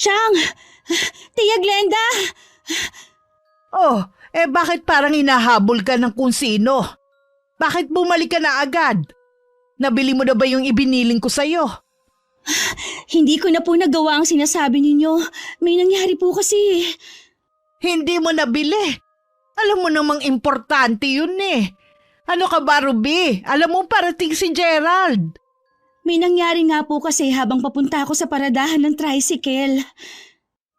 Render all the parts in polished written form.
Chang! Tia Glenda! Oh, bakit parang hinahabol ka ng kung sino? Bakit bumalik ka na agad? Nabili mo na ba yung ibiniling ko sa'yo? Hindi ko na po nagawa ang sinasabi ninyo. May nangyari po kasi. Hindi mo nabili. Alam mo namang importante yun eh. Ano ka ba, Ruby? Alam mo parating si Gerald. May nangyari nga po kasi habang papunta ako sa paradahan ng tricycle.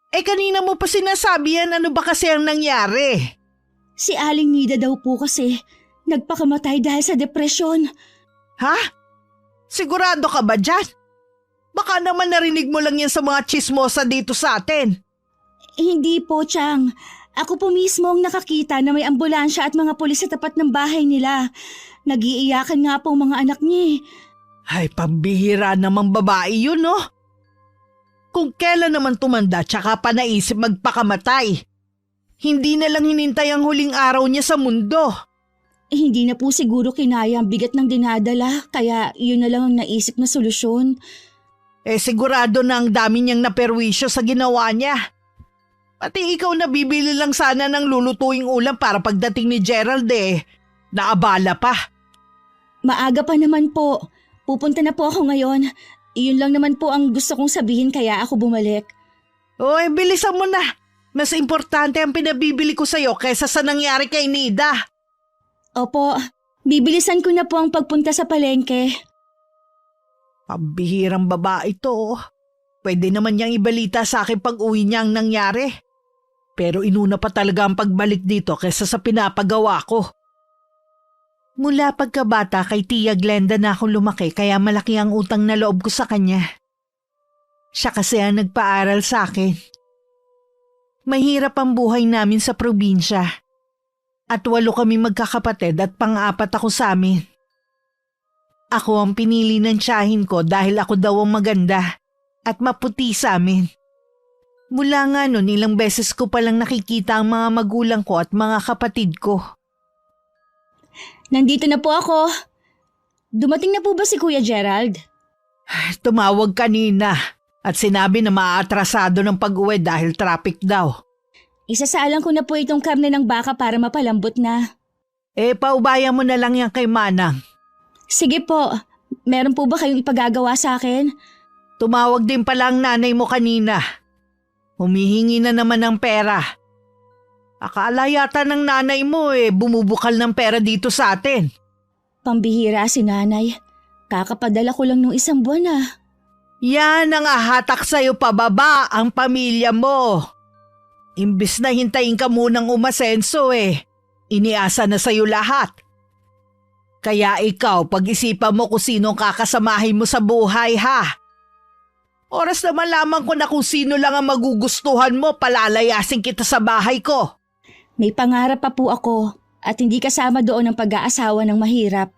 Kanina mo pa sinasabi yan, ano ba kasi ang nangyari? Si Aling Nida daw po kasi nagpakamatay dahil sa depresyon. Ha? Sigurado ka ba dyan? Baka naman narinig mo lang yan sa mga chismosa dito sa atin. Hindi po, Chang. Ako po mismo ang nakakita na may ambulansya at mga pulis sa tapat ng bahay nila. Nag-iiyakan nga po ang mga anak niya. Ay, pambihira namang babae yun, no? Kung kailan naman tumanda tsaka pa naisip magpakamatay. Hindi na lang hinintay ang huling araw niya sa mundo. Hindi na po siguro kinaya ang bigat ng dinadala, kaya yun na lang ang naisip na solusyon. Sigurado na ang dami niyang naperwisyo sa ginawa niya. Pati ikaw na bibili lang sana ng lulutuing ulam para pagdating ni Gerald naabala pa. Maaga pa naman po. Pupunta na po ako ngayon. Iyon lang naman po ang gusto kong sabihin kaya ako bumalik. Bilisan mo na. Mas importante ang pinabibili ko sa'yo kaysa sa nangyari kay Nida. Opo, bibilisan ko na po ang pagpunta sa palengke. Pambihirang babae to. Pwede naman niyang ibalita sa akin pag uwi niya ang nangyari. Pero inuna pa talaga ang pagbalik dito kaysa sa pinapagawa ko. Mula pagkabata kay Tia Glenda na akong lumaki kaya malaki ang utang na loob ko sa kanya. Siya kasi ang nagpaaral sa akin. Mahirap ang buhay namin sa probinsya. At 8 kami magkakapatid at pang-4 ako sa amin. Ako ang pinili ng tiyahin ko dahil ako daw ang maganda at maputi sa amin. Mula nga noon ilang beses ko palang nakikita ang mga magulang ko at mga kapatid ko. Nandito na po ako. Dumating na po ba si Kuya Gerald? Tumawag kanina at sinabi na maaatrasado ng pag-uwi dahil traffic daw. Isasalang ko na po itong karne ng baka para mapalambot na. Paubayan mo na lang yan kay Manang. Sige po. Meron po ba kayong ipagagawa sa akin? Tumawag din pala ang nanay mo kanina. Humihingi na naman ng pera. Akala yata ng nanay mo bumubukal ng pera dito sa atin. Pambihira si nanay. Kakapadala ko lang nung 1 buwan Yan ang ahatak sa'yo pababa ang pamilya mo. Imbis na hintayin ka munang umasenso iniasa na sa'yo lahat. Kaya ikaw pag-isipan mo kung sinong kakasamahin mo sa buhay ha. Oras na malaman ko na kung sino lang ang magugustuhan mo palalayasin kita sa bahay ko. May pangarap pa po ako at hindi kasama doon ang pag-aasawa ng mahirap.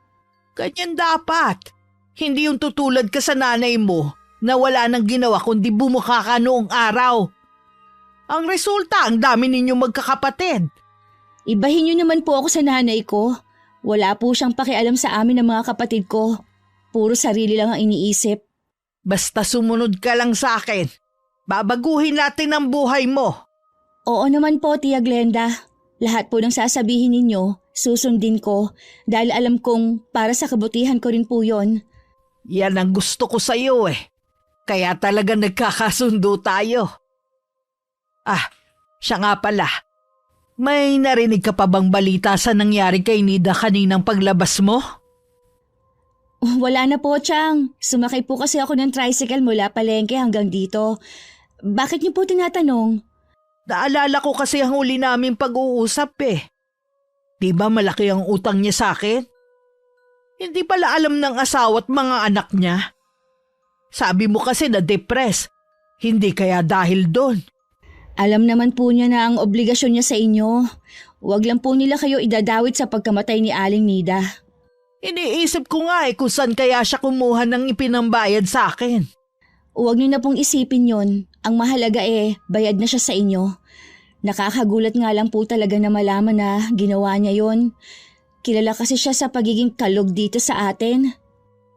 Ganyan dapat. Hindi yung tutulad ka sa nanay mo na wala nang ginawa kundi bumukha ka noong araw. Ang resulta, ang dami ninyong magkakapatid. Ibahin niyo naman po ako sa nanay ko. Wala po siyang pakialam sa amin ng mga kapatid ko. Puro sarili lang ang iniisip. Basta sumunod ka lang sa akin. Babaguhin natin ang buhay mo. Oo naman po, Tia Glenda. Lahat po ng sasabihin ninyo, susundin ko dahil alam kong para sa kabutihan ko rin po yon. Yan ang gusto ko sa iyo Kaya talaga nagkakasundo tayo. Siya nga pala. May narinig ka pa bang balita sa nangyari kay Nida kaninang paglabas mo? Wala na po, Chang. Sumakay po kasi ako ng tricycle mula palengke hanggang dito. Bakit niyo po tinatanong? Naalala ko kasi ang huli namin pag-uusap Di ba malaki ang utang niya sa akin? Hindi pala alam ng asawa at mga anak niya. Sabi mo kasi na-depress. Hindi kaya dahil doon. Alam naman po niya na ang obligasyon niya sa inyo. Huwag lang po nila kayo idadawit sa pagkamatay ni Aling Nida. Iniisip ko nga kung saan kaya siya kumuha ng ipinambayad sa akin. Huwag niyo na pong isipin yon. Ang mahalaga bayad na siya sa inyo. Nakakagulat nga lang po talaga na malaman na ginawa niya yon. Kilala kasi siya sa pagiging kalog dito sa atin.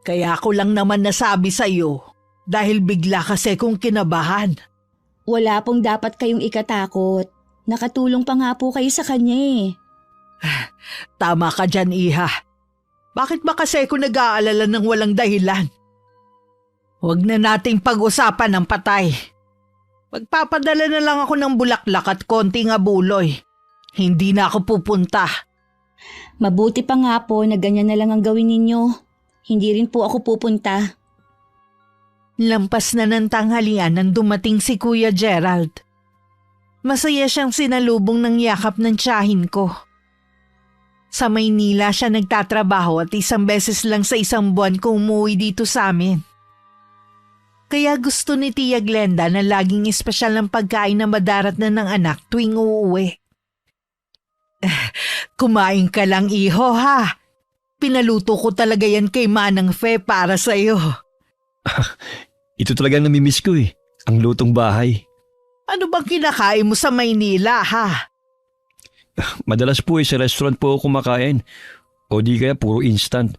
Kaya ako lang naman nasabi sa iyo dahil bigla kasi kong kinabahan. Wala pong dapat kayong ikatakot. Nakatulong pa nga po kayo sa kanya eh. Tama ka dyan, Iha. Bakit ba kasi ako nag-aalala ng walang dahilan? Huwag na nating pag-usapan ng patay. Magpapadala na lang ako ng bulaklak at konting abuloy. Hindi na ako pupunta. Mabuti pa nga po na ganyan na lang ang gawin ninyo. Hindi rin po ako pupunta. Lampas na ng tanghalian nang dumating si Kuya Gerald. Masaya siyang sinalubong ng yakap ng tiyahin ko. Sa Maynila siya nagtatrabaho at isang beses lang sa isang buwan kung umuwi dito sa amin. Kaya gusto ni Tia Glenda na laging espesyal ng pagkain na madarat na ng anak tuwing uuwi. Kumain ka lang, iho, ha? Pinaluto ko talaga yan kay Manang Fe para sa'yo. Ito talagang namimiss ko eh, ang lutong bahay. Ano bang kinakain mo sa Maynila, ha? Madalas po sa restaurant po ako kumakain o di kaya puro instant.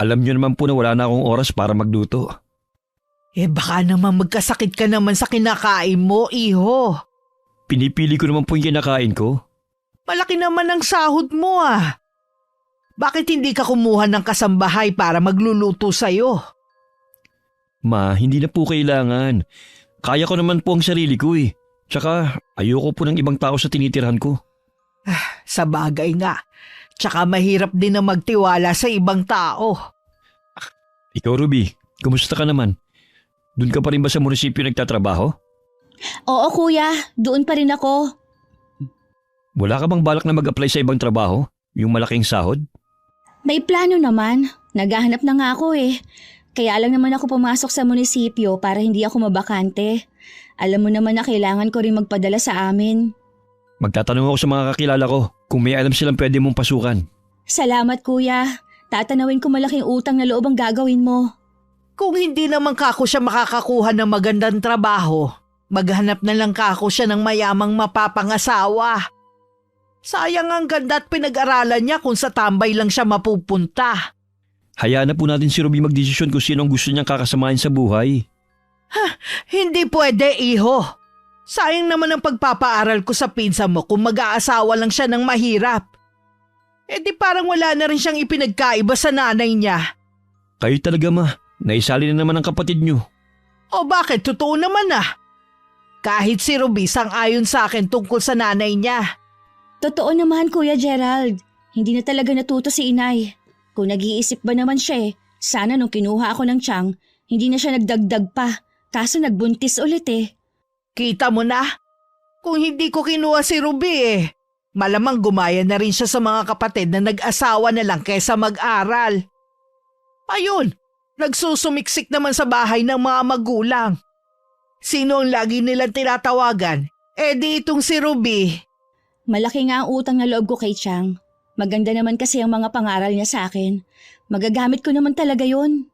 Alam niyo naman po na wala na akong oras para magluto. Baka naman magkasakit ka naman sa kinakain mo, iho. Pinipili ko naman po yung kinakain ko. Malaki naman ang sahod mo, ah. Bakit hindi ka kumuha ng kasambahay para magluluto sa'yo? Ma, hindi na po kailangan. Kaya ko naman po ang sarili ko eh. Tsaka ayoko po ng ibang tao sa tinitirhan ko. Sa bagay nga. Tsaka mahirap din na magtiwala sa ibang tao. Ikaw, Ruby, kumusta ka naman? Doon ka pa rin ba sa munisipyo nagtatrabaho? Oo kuya, doon pa rin ako. Wala ka bang balak na mag-apply sa ibang trabaho? Yung malaking sahod? May plano naman. Naghahanap na nga ako eh. Kaya lang naman ako pumasok sa munisipyo para hindi ako mabakante. Alam mo naman na kailangan ko rin magpadala sa amin. Magtatanong ako sa mga kakilala ko kung may alam silang pwede mong pasukan. Salamat kuya. Tatanawin ko malaking utang na loob ang gagawin mo. Kung hindi naman kako siya makakakuha ng magandang trabaho, maghanap na lang kako siya ng mayamang mapapangasawa. Sayang ang ganda at pinag-aralan niya kung sa tambay lang siya mapupunta. Hayaan na po natin si Ruby magdesisyon kung sino ang gusto niyang kakasamahin sa buhay. Hindi pwede, iho. Sayang naman ang pagpapaaral ko sa pinsan mo kung mag-aasawa lang siya ng mahirap. Di parang wala na rin siyang ipinagkaiba sa nanay niya. Kayo talaga ma, naisali na naman ang kapatid niyo. O bakit? Totoo naman ah. Kahit si Ruby sang-ayon sa akin tungkol sa nanay niya. Totoo naman Kuya Gerald. Hindi na talaga natuto si inay. Kung nag-iisip ba naman siya sana nung kinuha ako ng tiyang, hindi na siya nagdagdag pa. Kaso nagbuntis ulit eh. Kita mo na? Kung hindi ko kinuha si Ruby malamang gumaya na rin siya sa mga kapatid na nag-asawa na lang kaysa mag-aral. Ayun, nagsusumiksik naman sa bahay ng mga magulang. Sino ang lagi nilang tinatawagan? Di itong si Ruby. Malaki nga ang utang na loob ko kay Chang. Maganda naman kasi ang mga pangaral niya sa akin. Magagamit ko naman talaga yun.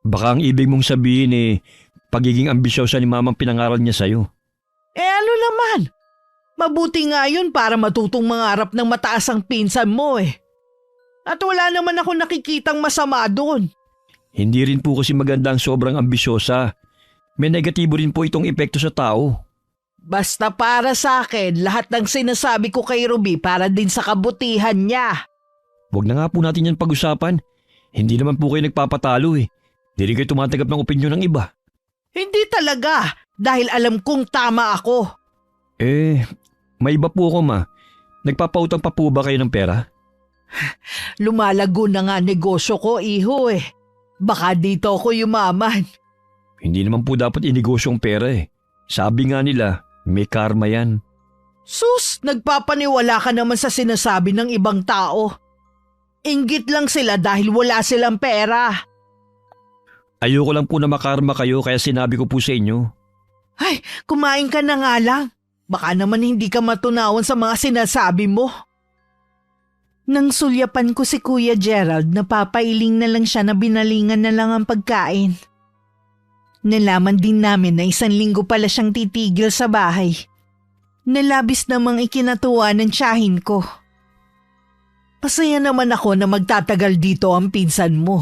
Baka ang ibig mong sabihin pagiging ambisyosa ni mamang pinangaral niya sa'yo. Ano naman? Mabuti nga yun para matutong mangarap ng mataas ang pinsan mo At wala naman ako nakikitang masama doon. Hindi rin po kasi maganda ang sobrang ambisyosa. May negatibo rin po itong epekto sa tao. Basta para sa akin, lahat ng sinasabi ko kay Ruby para din sa kabutihan niya. Huwag na nga po natin yan pag-usapan. Hindi naman po kayo nagpapatalo Hindi rin kayo tumatanggap ng opinyon ng iba. Hindi talaga, dahil alam kong tama ako. May iba po ako ma. Nagpapautang pa po ba kayo ng pera? Lumalago na nga negosyo ko, iho Baka dito ako yumaman. Hindi naman po dapat inegosyo ang pera Sabi nga nila, may karma yan. Sus, nagpapaniwala ka naman sa sinasabi ng ibang tao. Inggit lang sila dahil wala silang pera. Ayoko lang po na makarma kayo kaya sinabi ko po sa inyo. Ay, kumain ka na nga lang. Baka naman hindi ka matunawan sa mga sinasabi mo. Nang sulyapan ko si Kuya Gerald, napapailing na lang siya na binalingan na lang ang pagkain. Nalaman din namin na 1 linggo pala siyang titigil sa bahay. Nalabis namang ikinatuwa ng tiyahin ko. Masaya naman ako na magtatagal dito ang pinsan mo.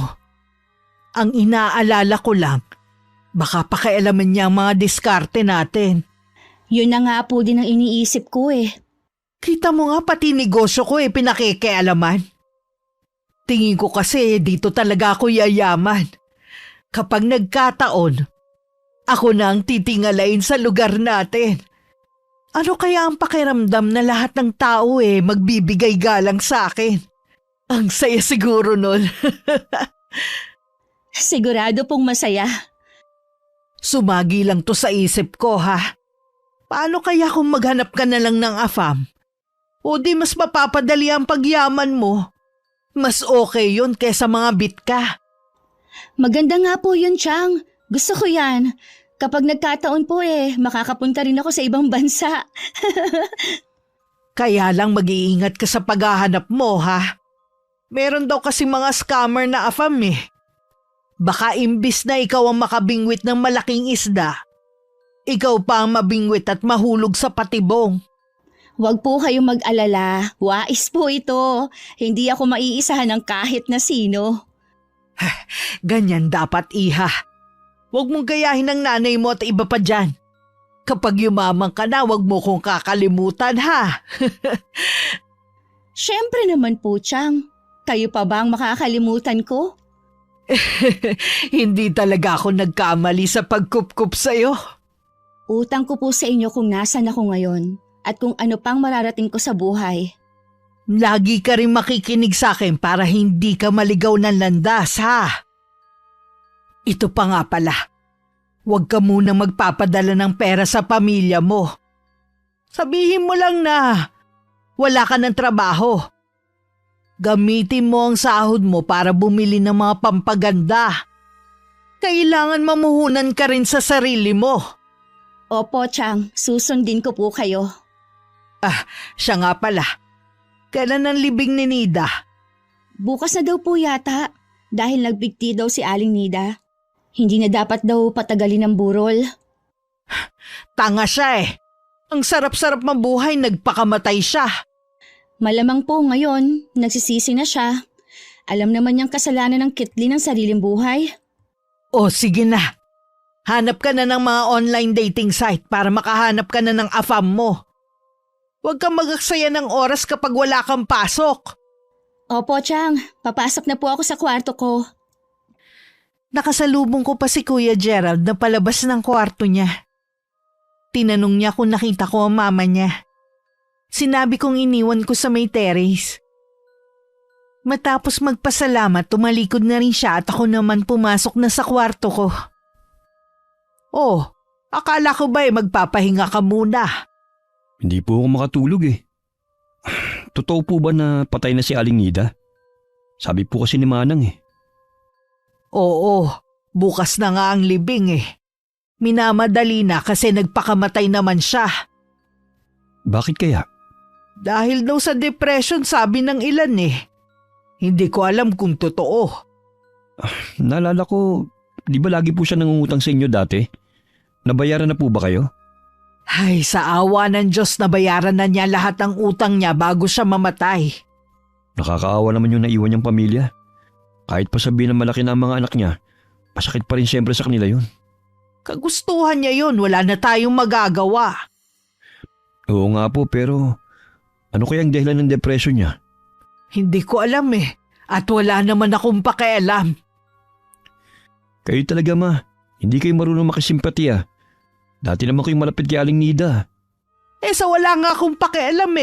Ang inaalala ko lang, baka pakialaman niya ang mga diskarte natin. Yun na nga po din ang iniisip ko eh. Kita mo nga pati negosyo ko pinakikialaman. Tingin ko kasi dito talaga ako yayaman. Kapag nagkataon, ako na ang titingalain sa lugar natin. Ano kaya ang pakiramdam na lahat ng tao magbibigay galang sa akin? Ang saya siguro nun. Sigurado pong masaya. Sumagi lang to sa isip ko ha. Paano kaya kung maghanap ka na lang ng AFAM? O di mas mapapadali ang pagyaman mo? Mas okay yun kesa mga bitka. Maganda nga po yun, Chang. Gusto ko yan. Kapag nagkataon po makakapunta rin ako sa ibang bansa. Kaya lang mag-iingat ka sa paghahanap mo ha. Meron daw kasi mga scammer na AFAM Baka imbis na ikaw ang makabingwit ng malaking isda, ikaw pa ang mabingwit at mahulog sa patibong. Huwag po kayong mag-alala. Wais po ito. Hindi ako maiisahan ng kahit na sino. Ganyan dapat, iha. Huwag mong gayahin ng nanay mo at iba pa dyan. Kapag yumaman ka na, huwag mo kong kakalimutan ha. Siyempre naman po, Chang. Kayo pa ba ang makakalimutan ko? Hindi talaga ako nagkamali sa pagkupkup sa'yo. Utang ko po sa inyo kung nasan ako ngayon at kung ano pang mararating ko sa buhay. Lagi ka rin makikinig sa akin para hindi ka maligaw ng landas, ha? Ito pa nga pala. Huwag ka munang magpapadala ng pera sa pamilya mo. Sabihin mo lang na wala ka ng trabaho. Gamitin mo ang sahod mo para bumili ng mga pampaganda. Kailangan mamuhunan ka rin sa sarili mo. Opo, Chang. Susundin ko po kayo. Siya nga pala. Kailan ang libing ni Nida? Bukas na daw po yata dahil nagbigti daw si Aling Nida. Hindi na dapat daw patagalin ng burol. Tanga siya Ang sarap-sarap mabuhay, nagpakamatay siya. Malamang po ngayon, nagsisisi na siya. Alam naman niyang kasalanan ng kitli ng sariling buhay. O sige na. Hanap ka na ng mga online dating site para makahanap ka na ng AFAM mo. Huwag kang magaksaya ng oras kapag wala kang pasok. Opo, Chang. Papasok na po ako sa kwarto ko. Nakasalubong ko pa si Kuya Gerald na palabas ng kwarto niya. Tinanong niya kung nakita ko ang mama niya. Sinabi kong iniwan ko sa may terrace. Matapos magpasalamat, tumalikod na rin siya at ako naman pumasok na sa kwarto ko. Oh, akala ko ba magpapahinga ka muna? Hindi po ako makatulog Totoo po ba na patay na si Aling Nida? Sabi po kasi ni Manang Oo, bukas na nga ang libing Minamadali na kasi nagpakamatay naman siya. Bakit kaya? Dahil daw sa depression sabi ng ilan Hindi ko alam kung totoo. Naalala ko, di ba lagi po siya nangungutang sa inyo dati? Nabayaran na po ba kayo? Ay, sa awa ng Diyos nabayaran na niya lahat ng utang niya bago siya mamatay. Nakakaawa naman yung naiwan niyang pamilya. Kahit pa sabihin na malaki na ang mga anak niya, masakit pa rin siyempre sa kanila yun. Kagustuhan niya yun, wala na tayong magagawa. Oo nga po, pero ano kayang dahilan ng depression niya? Hindi ko alam at wala naman akong pakialam. Kayo talaga ma, hindi kayo marunong makisimpatiya. Dati naman kayong malapit kay Aling Nida. Sa wala nga akong pakialam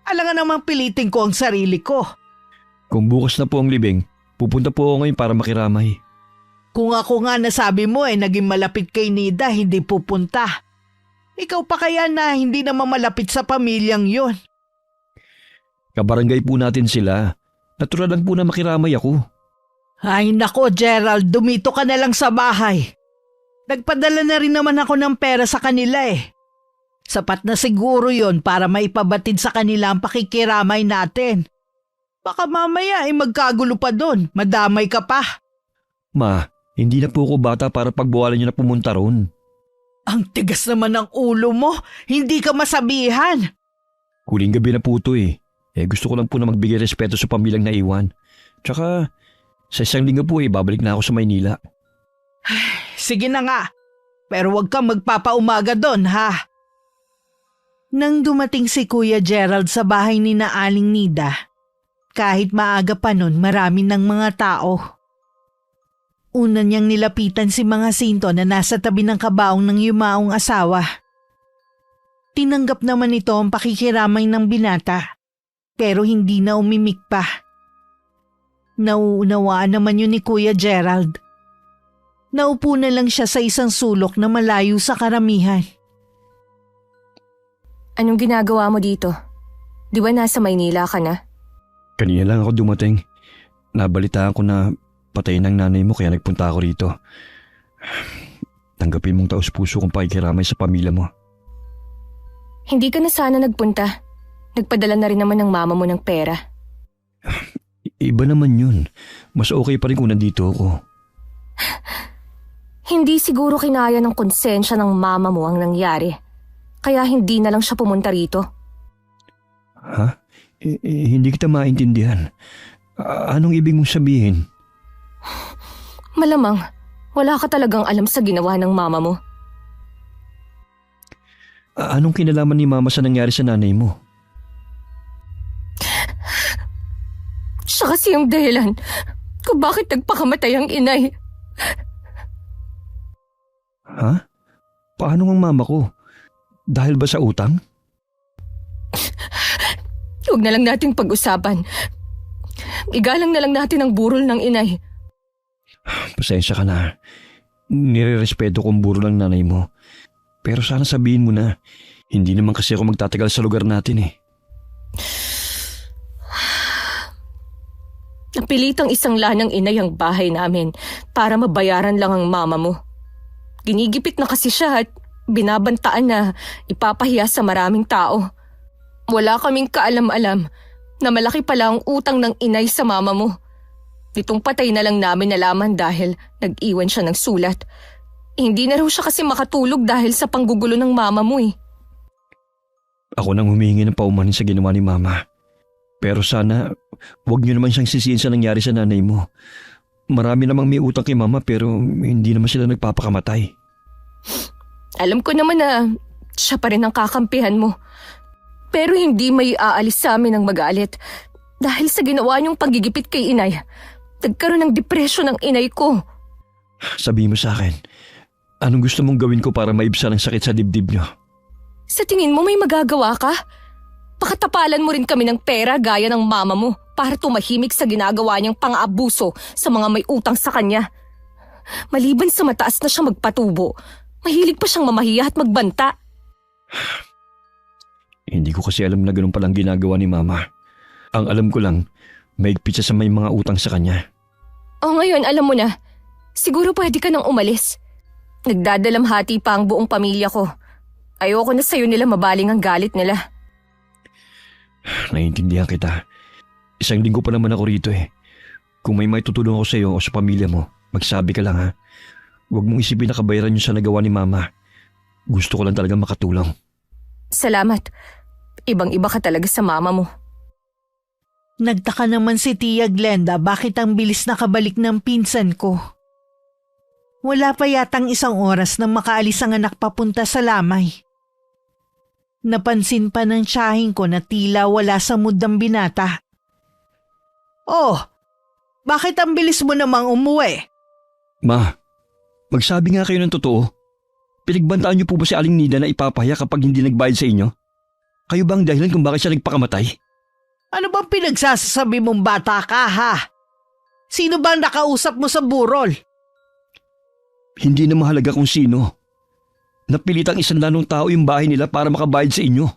Alangan namang pilitin ko ang sarili ko. Kung bukas na po ang libing, pupunta po ako ngayon para makiramay. Kung ako nga nasabi mo naging malapit kay Nida, hindi pupunta. Ikaw pa kaya na hindi naman malapit sa pamilyang yon. Kabarangay po natin sila. Natural lang po na makiramay ako. Ay nako Gerald, dumito ka na lang sa bahay. Nagpadala na rin naman ako ng pera sa kanila Sapat na siguro yon para maipabatid sa kanila ang pakikiramay natin. Baka mamaya magkagulo pa doon, madamay ka pa. Ma, hindi na po ako bata para pagbuwalan niyo na pumunta ron. Ang tigas naman ng ulo mo, hindi ka masabihan. Huling gabi na po ito gusto ko lang po na magbigay respeto sa pamilyang naiwan. Tsaka, sa isang linggo po babalik na ako sa Maynila. Sige na nga, pero huwag kang magpapaumaga doon ha. Nang dumating si Kuya Gerald sa bahay ni na Aling Nida, kahit maaga pa nun marami ng mga tao. Una niyang nilapitan si Mang Jacinto na nasa tabi ng kabaong ng yumaong asawa. Tinanggap naman ito ang pakikiramay ng binata, pero hindi na umimik pa. Nauunawaan naman yun ni Kuya Gerald. Naupo na lang siya sa isang sulok na malayo sa karamihan. Anong ginagawa mo dito? Di ba nasa Maynila ka na? Kanina lang ako dumating. Nabalitaan ko na patay ng nanay mo kaya nagpunta ako rito. Tanggapin mong taos-puso kong pakikiramay sa pamilya mo. Hindi ka na sana nagpunta. Nagpadala na rin naman ng mama mo ng pera. Iba naman yun. Mas okay pa rin kung nandito ako. Hindi siguro kinaya ng konsensya ng mama mo ang nangyari. Kaya hindi na lang siya pumunta rito. Ha? Hindi kita maintindihan. Anong ibig mong sabihin? Malamang, wala ka talagang alam sa ginawa ng mama mo. Anong kinalaman ni mama sa nangyari sa nanay mo? Siya kasi yung dahilan kung bakit nagpakamatay ang inay. Ha? Paano ang mama ko? Dahil ba sa utang? Huwag na lang nating pag-usapan. Igalang na lang natin ang burol ng inay. Pasensya ka na. Nire-respeto kong buro ng nanay mo. Pero sana sabihin mo na, hindi naman kasi ako magtatagal sa lugar natin eh. Napilitang isang lanang inay ang bahay namin para mabayaran lang ang mama mo. Ginigipit na kasi siya at binabantaan na ipapahiya sa maraming tao. Wala kaming kaalam-alam na malaki pala ang utang ng inay sa mama mo. Nitong patay na lang namin nalaman dahil nag-iwan siya ng sulat. Hindi na raw siya kasi makatulog dahil sa panggugulo ng mama mo eh. Ako nang humihingi ng paumanhin sa ginawa ni mama. Pero sana, huwag niyo naman siyang sisihin sa nangyari sa nanay mo. Marami namang may utang kay mama pero hindi naman sila nagpapakamatay. Alam ko naman na siya pa rin ang kakampihan mo. Pero hindi may aalis sa amin ang magalit. Dahil sa ginawa niyong panggigipit kay inay, nagkaroon ng depresyon ng inay ko. Sabihin mo sa akin, anong gusto mong gawin ko para maibsan ang sakit sa dibdib niyo? Sa tingin mo may magagawa ka? Pakatapalan mo rin kami ng pera gaya ng mama mo para tumahimik sa ginagawa niyang pang-aabuso sa mga may utang sa kanya. Maliban sa mataas na siya magpatubo, mahilig pa siyang mamahiya at magbanta. Hindi ko kasi alam na ganun palang ginagawa ni mama. Ang alam ko lang, maigpit siya sa may mga utang sa kanya. O ngayon alam mo na, siguro pwede ka nang umalis. Nagdadalamhati pa ang buong pamilya ko. Ayoko na sa'yo nila mabaling ang galit nila. Naiintindihan kita. Isang linggo pa naman ako rito eh. Kung may tutulong ako sa iyo o sa pamilya mo, magsabi ka lang ha. Huwag mong isipin na kabayaran yung sa nagawa ni mama. Gusto ko lang talaga makatulong. Salamat. Ibang-iba ka talaga sa mama mo. Nagtaka naman si Tia Glenda bakit ang bilis nakabalik ng pinsan ko. Wala pa yatang isang oras nang makaalis ang anak papunta sa lamay. Napansin pa ng tiyahing ko na tila wala sa mood ang binata. Oh, bakit ang bilis mo namang umuwi? Ma, magsabi nga kayo ng totoo. Pinagbantaan niyo po ba si Aling Nida na ipapahiya kapag hindi nagbayad sa inyo? Kayo ba ang dahilan kung bakit siya nagpakamatay? Ano bang pinagsasasabi mong bata ka ha? Sino bang nakausap mo sa burol? Hindi na mahalaga kung sino. Napilitang isang lanong tao yung bahay nila para makabayad sa inyo.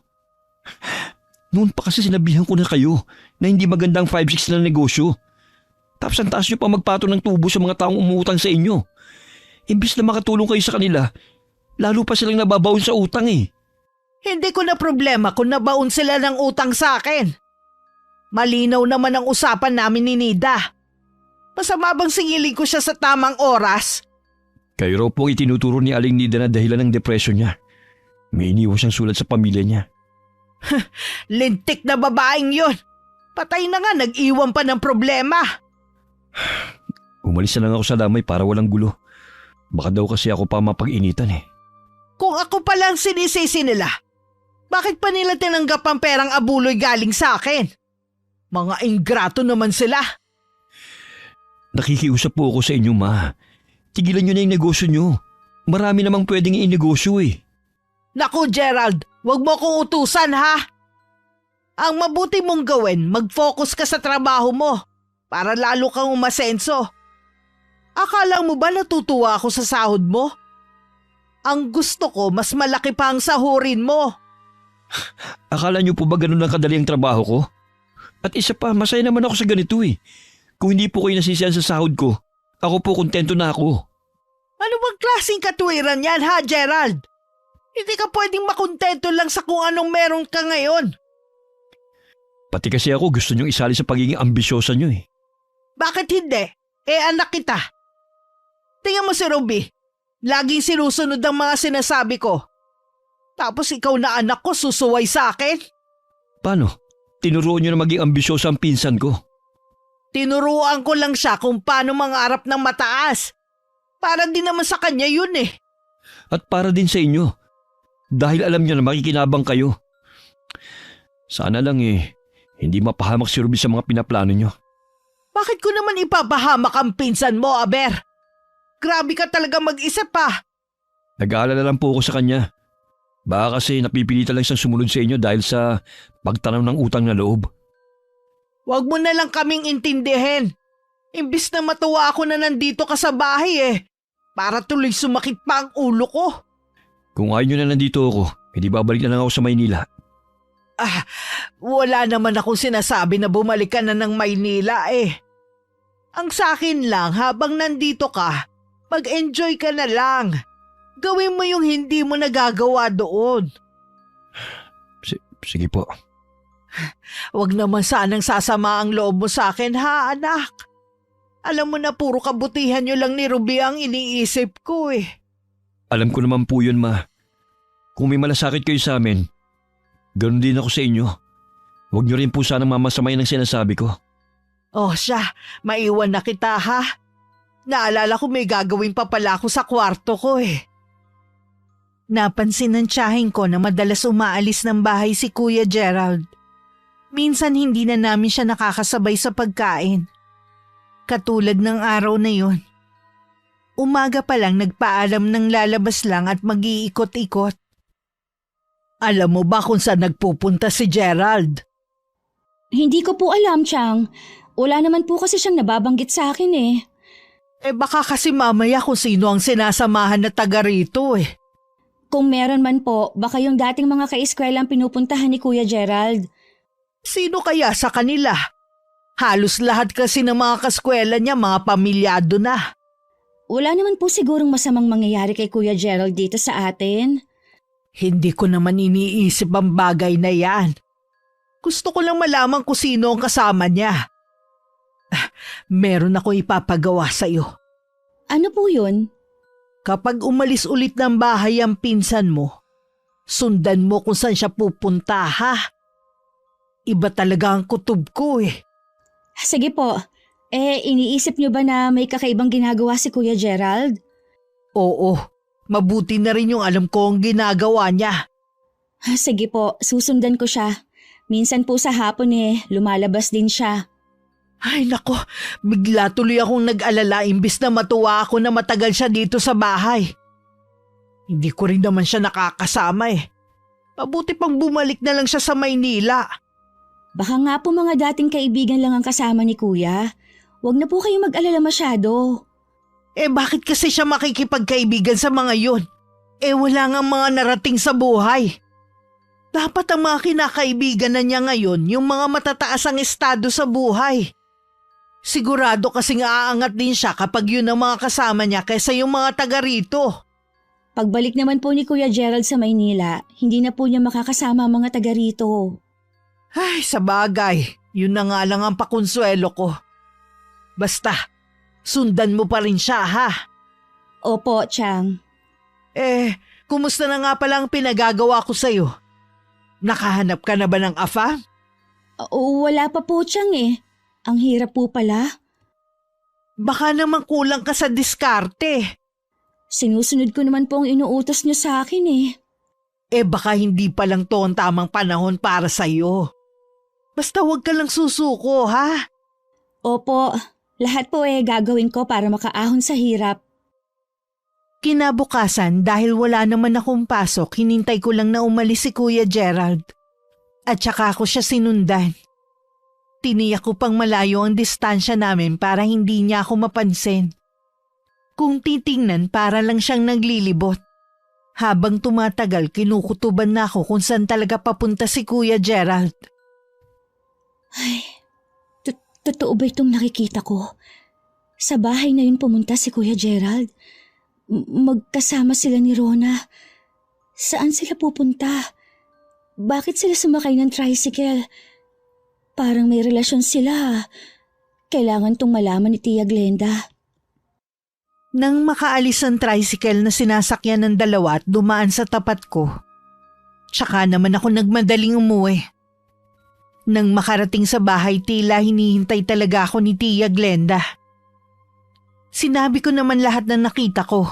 Noon pa kasi sinabihan ko na kayo na hindi magandang 5-6 na negosyo. Tapos ang taas nyo pa magpatong ng tubo sa mga taong umuutang sa inyo. Imbis na makatulong kayo sa kanila, lalo pa silang nababaon sa utang eh. Hindi ko na problema kung nabaon sila ng utang sa akin. Malinaw naman ang usapan namin ni Nida. Masama bang singilin ko siya sa tamang oras? Kayo raw po itinuturo ni Aling Nida na dahilan ng depresyon niya. May iniwan siyang sulat sa pamilya niya. Lintik na babaeng yun. Patay na nga, nag-iwan pa ng problema. Umalis na lang ako sa lamay para walang gulo. Baka daw kasi ako pa mapag-initan eh. Kung ako palang sinisisi nila, Bakit pa nila tinanggap ang perang abuloy galing sa akin? Mga ingrato naman sila. Nakikiusap po ako sa inyo, Ma. Tigilan nyo na yung negosyo nyo. Marami namang pwedeng i-negosyo eh. Naku Gerald, wag mo akong utusan ha. Ang mabuti mong gawin, mag-focus ka sa trabaho mo para lalo kang umasenso. Akala mo ba natutuwa ako sa sahod mo? Ang gusto ko, mas malaki pa ang sahurin mo. Akala nyo po ba ganun ang kadali ang trabaho ko? At isa pa, masaya naman ako sa ganito eh. Kung hindi po kayo nasisiyan sa sahod ko, ako po kontento na ako. Ano bang klaseng katwiran yan ha, Gerald? Hindi ka pwedeng makontento lang sa kung anong meron ka ngayon. Pati kasi ako gusto nyong isali sa pagiging ambisyosa nyo eh. Bakit hindi? Anak kita. Tingnan mo si Ruby. Laging sinusunod ang mga sinasabi ko. Tapos ikaw na anak ko susuway sa akin? Paano? Tinuruan nyo na maging ambisyosa ang pinsan ko. Tinuruan ko lang siya kung paano mangarap ng mataas. Para din naman sa kanya yun eh. At para din sa inyo. Dahil alam nyo na makikinabang kayo. Sana lang hindi mapahamak si Ruby sa mga pinaplano nyo. Bakit ko naman ipapahamak ang pinsan mo, Aber? Grabe ka talaga mag-isip pa. Nag-aalala lang po ako sa kanya. Baka kasi napipilitan lang siyang sumunod sa inyo dahil sa pagtanaw ng utang na loob. Huwag mo na lang kaming intindihin. Imbis na matuwa ako na nandito ka sa bahay para tuloy sumakit pa ang ulo ko. Kung ayaw nyo na nandito ako, hindi babalik na lang ako sa Maynila. Wala naman akong sinasabi na bumalik ka na ng Maynila Ang sakin lang, habang nandito ka, mag-enjoy ka na lang. Gawin mo yung hindi mo nagagawa doon. Sige po. Huwag naman sanang sasama ang loob mo sa akin ha, anak. Alam mo na puro kabutihan nyo lang ni Ruby ang iniisip ko Alam ko naman po yun, Ma. Kung may malasakit kayo sa amin, ganun din ako sa inyo. Huwag nyo rin po sanang mamasamayin ang sinasabi ko. Oh siya, maiwan na kita ha. Naalala ko may gagawin pa pala ako sa kwarto ko Napansin ng tiyahin ko na madalas umaalis ng bahay si Kuya Gerald. Minsan hindi na namin siya nakakasabay sa pagkain. Katulad ng araw na yun. Umaga pa lang nagpaalam ng lalabas lang at mag-iikot-ikot. Alam mo ba kung saan nagpupunta si Gerald? Hindi ko po alam, Chang. Wala naman po kasi siyang nababanggit sa akin Baka kasi mamaya kung sino ang sinasamahan na taga rito Kung meron man po, baka yung dating mga ka-eskwela ang pinupuntahan ni Kuya Gerald. Sino kaya sa kanila? Halos lahat kasi ng mga kaskwela niya mga pamilyado na. Wala naman po sigurong masamang mangyayari kay Kuya Gerald dito sa atin. Hindi ko naman iniisip ang bagay na yan. Gusto ko lang malaman kung sino ang kasama niya. Meron ako ipapagawa sa'yo. Ano po yun? Kapag umalis ulit ng bahay ang pinsan mo, sundan mo kung saan siya pupunta ha. Iba talaga ang kutob ko Sige po. Iniisip niyo ba na may kakaibang ginagawa si Kuya Gerald? Oo, mabuti na rin yung alam ko ang ginagawa niya. Sige po, susundan ko siya. Minsan po sa hapon lumalabas din siya. Ay nako, bigla tuloy akong nag-alala imbis na matuwa ako na matagal siya dito sa bahay. Hindi ko rin naman siya nakakasama Mabuti pang bumalik na lang siya sa Maynila. Baka nga po mga dating kaibigan lang ang kasama ni Kuya. Huwag na po kayong mag-alala masyado. Bakit kasi siya makikipagkaibigan sa mga yun? Wala nga mga narating sa buhay. Dapat ang mga kinakaibigan na niya ngayon yung mga matataas ang estado sa buhay. Sigurado kasing aangat din siya kapag yun ang mga kasama niya kaysa yung mga taga rito. Pagbalik naman po ni Kuya Gerald sa Maynila, hindi na po niya makakasama ang mga taga rito. Ay, sa bagay, yun na nga lang ang pakonsuelo ko. Basta, sundan mo pa rin siya ha. Opo, Chang. Kumusta na nga pala ang pinagagawa ko sa'yo? Nakahanap ka na ba ng afa? Wala pa po, Chang Ang hirap po pala. Baka naman kulang ka sa diskarte. Sinusunod ko naman po ang inuutos niyo sa akin Baka hindi pa lang to ang tamang panahon para sa'yo. Basta huwag ka lang susuko, ha? Opo, lahat po gagawin ko para makaahon sa hirap. Kinabukasan dahil wala naman akong pasok, hinintay ko lang na umalis si Kuya Gerald. At saka ako siya sinundan. Tiniyak ko pang malayo ang distansya namin para hindi niya ako mapansin. Kung titingnan para lang siyang naglilibot. Habang tumatagal, kinukutuban na ako kung saan talaga papunta si Kuya Gerald. Ay, totoo ba itong nakikita ko? Sa bahay na yun pumunta si Kuya Gerald. Magkasama sila ni Rona. Saan sila pupunta? Bakit sila sumakay ng tricycle? Parang may relasyon sila. Kailangan tong malaman ni Tia Glenda. Nang makaalis ang tricycle na sinasakyan ng dalawa at dumaan sa tapat ko, tsaka naman ako nagmadaling umuwi. Nang makarating sa bahay, tila hinihintay talaga ako ni Tia Glenda. Sinabi ko naman lahat na nakita ko.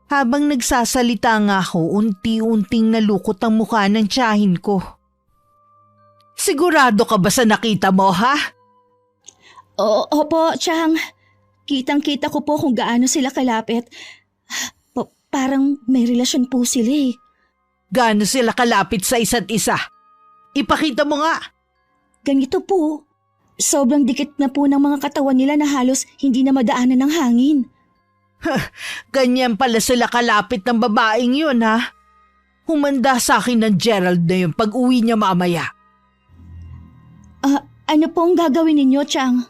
Habang nagsasalita nga ako, unti-unting nalukot ang mukha ng tiyahin ko. Sigurado ka ba sa nakita mo, ha? Opo, Chang. Kitang-kita ko po kung gaano sila kalapit. Parang may relasyon po sila. Gaano sila kalapit sa isa't isa? Ipakita mo nga. Ganito po. Sobrang dikit na po ng mga katawan nila na halos hindi na madaanan ng hangin. Ganyan pala sila kalapit ng babaeng yun, ha? Humanda sa akin ng Gerald na yun pag uwi niya mamaya. Ano pong gagawin ninyo, Chang?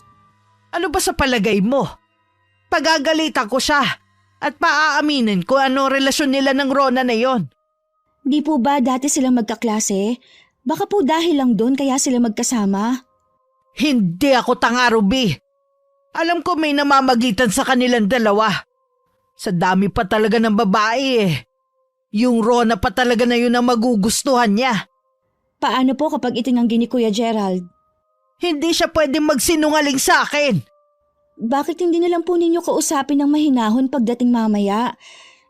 Ano ba sa palagay mo? Pagagalitan ko siya at paaaminin kung ano relasyon nila ng Rona na yon. Di po ba dati silang magkaklase? Baka po dahil lang doon kaya sila magkasama? Hindi ako tanga, Ruby. Alam ko may namamagitan sa kanilang dalawa. Sa dami pa talaga ng babae Yung Rona pa talaga na yun ang magugustuhan niya. Paano po kapag itinanggi ni Kuya Gerald? Hindi siya pwedeng magsinungaling sa akin. Bakit hindi na lang po ninyo kausapin ng mahinahon pagdating mamaya?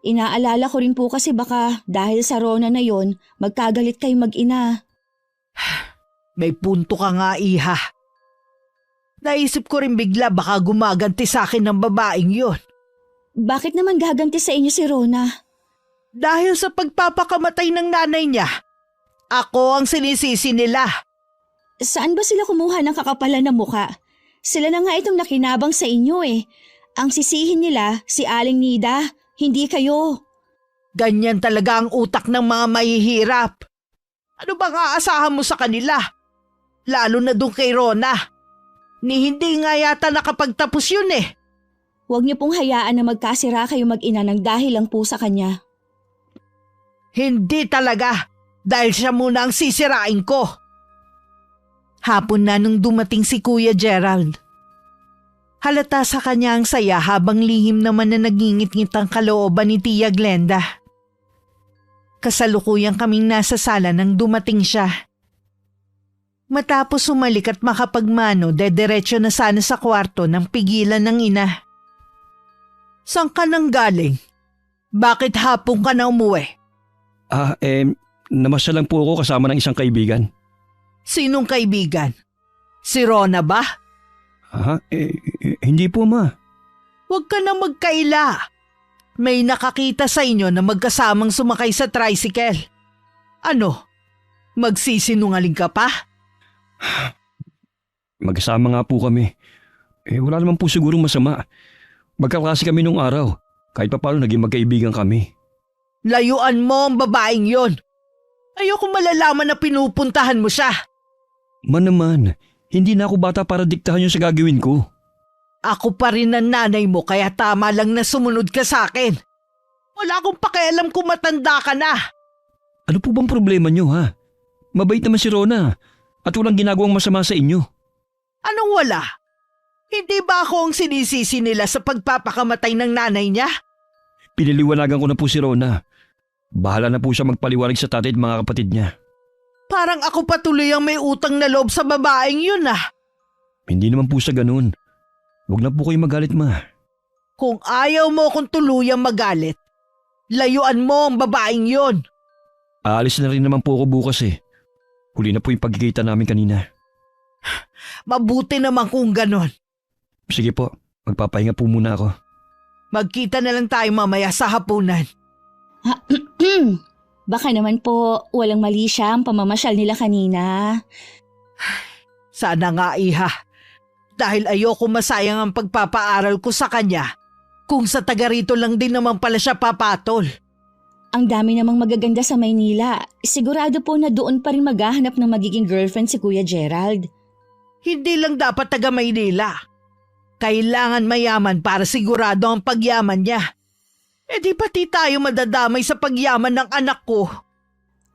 Inaalala ko rin po kasi baka dahil sa Rona na yon, magkagalit kayo mag-ina. May punto ka nga, Iha. Naisip ko rin bigla baka gumaganti sa akin ng babaeng yon. Bakit naman gaganti sa inyo si Rona? Dahil sa pagpapakamatay ng nanay niya, ako ang sinisisi nila. Saan ba sila kumuha ng kakapalan na muka? Sila na nga itong nakinabang sa inyo Ang sisihin nila si Aling Nida, hindi kayo. Ganyan talaga ang utak ng mga mahihirap. Ano bang aasahan mo sa kanila? Lalo na doon kay Rona. Ni hindi nga yata nakapagtapos yun Huwag niyo pong hayaan na magkasira kayo mag-ina ng dahil lang po sa kanya. Hindi talaga, dahil siya muna ang sisirain ko. Hapon na nung dumating si Kuya Gerald. Halata sa kanya ang saya habang lihim naman na nagingit-ngit ang kalooban ni Tia Glenda. Kasalukuyang kaming nasa sala nang dumating siya. Matapos sumalik at makapagmano, dediretso na sana sa kwarto nang pigilan ng ina. Saan ka nang galing? Bakit hapon ka na umuwi? Namasyal lang po ako kasama ng isang kaibigan. Sinong kaibigan? Si Rona ba? Hindi po, Ma. Huwag ka na magkaila. May nakakita sa inyo na magkasamang sumakay sa tricycle. Ano? Magsisinungaling ka pa? Magkasama nga po kami. Wala naman po sigurong masama. Magkaklase kami nung araw. Kahit pa paano naging magkaibigan kami. Layuan mo ang babaeng yon. Ayoko malalaman na pinupuntahan mo siya. Naman, hindi na ako bata para diktahan yung sa gagawin ko. Ako pa rin ang nanay mo kaya tama lang na sumunod ka sa akin. Wala akong pakialam kung matanda ka na. Ano po bang problema nyo, ha? Mabait naman si Rona at walang ginagawang masama sa inyo. Anong wala? Hindi ba ako ang sinisisi nila sa pagpapakamatay ng nanay niya? Piniliwanagan ko na po si Rona. Bahala na po siya magpaliwanag sa tatay at mga kapatid niya. Parang ako patuloy ang may utang na loob sa babaeng yun Hindi naman po sa ganun. Huwag na po kayo magalit, Ma. Kung ayaw mo akong tuluyang magalit, layuan mo ang babaeng yun. Aalis na rin naman po ako bukas eh. Huli na po yung pagkikita namin kanina. Mabuti naman kung ganon. Sige po, magpapahinga po muna ako. Magkita na lang tayo mamaya sa hapunan. Baka naman po walang mali siya ang pamamasyal nila kanina. Sana nga, iha. Dahil ayoko masayang ang pagpapaaral ko sa kanya. Kung sa taga rito lang din naman pala siya papatol. Ang dami namang magaganda sa Maynila. Sigurado po na doon pa rin maghahanap ng magiging girlfriend si Kuya Gerald. Hindi lang dapat taga Maynila. Kailangan mayaman para sigurado ang pagyaman niya. Eh di pati tayo madadamay sa pagyaman ng anak ko.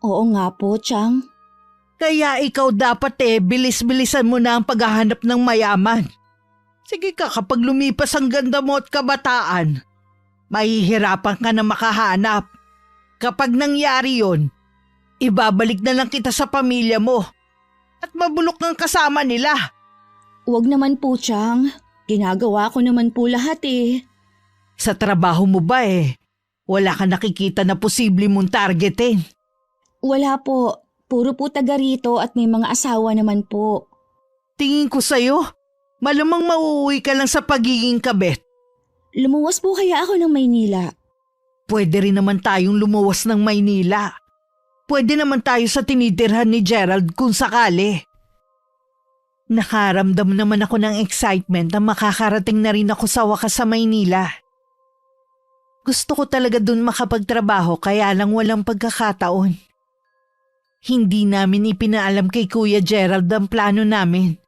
Oo nga po, Chang. Kaya ikaw dapat bilis-bilisan mo na ang paghahanap ng mayaman. Sige ka, kapag lumipas ang ganda mo at kabataan, mahihirapan ka na makahanap. Kapag nangyari yon, ibabalik na lang kita sa pamilya mo at mabulok ng kasama nila. Huwag naman po, Chang. Ginagawa ko naman po lahat eh. Sa trabaho mo ba wala ka nakikita na posible mong targetin? Wala po. Puro po taga rito at may mga asawa naman po. Tingin ko sa'yo, malamang mauuwi ka lang sa pagiging kabet. Lumuwas po kaya ako ng Maynila. Pwede rin naman tayong lumuwas ng Maynila. Pwede naman tayo sa tinitirhan ni Gerald kung sakali. Nakaramdam naman ako ng excitement na makakarating na rin ako sa wakas sa Maynila. Gusto ko talaga dun makapagtrabaho kaya lang walang pagkakataon. Hindi namin ipinaalam kay Kuya Gerald ang plano namin.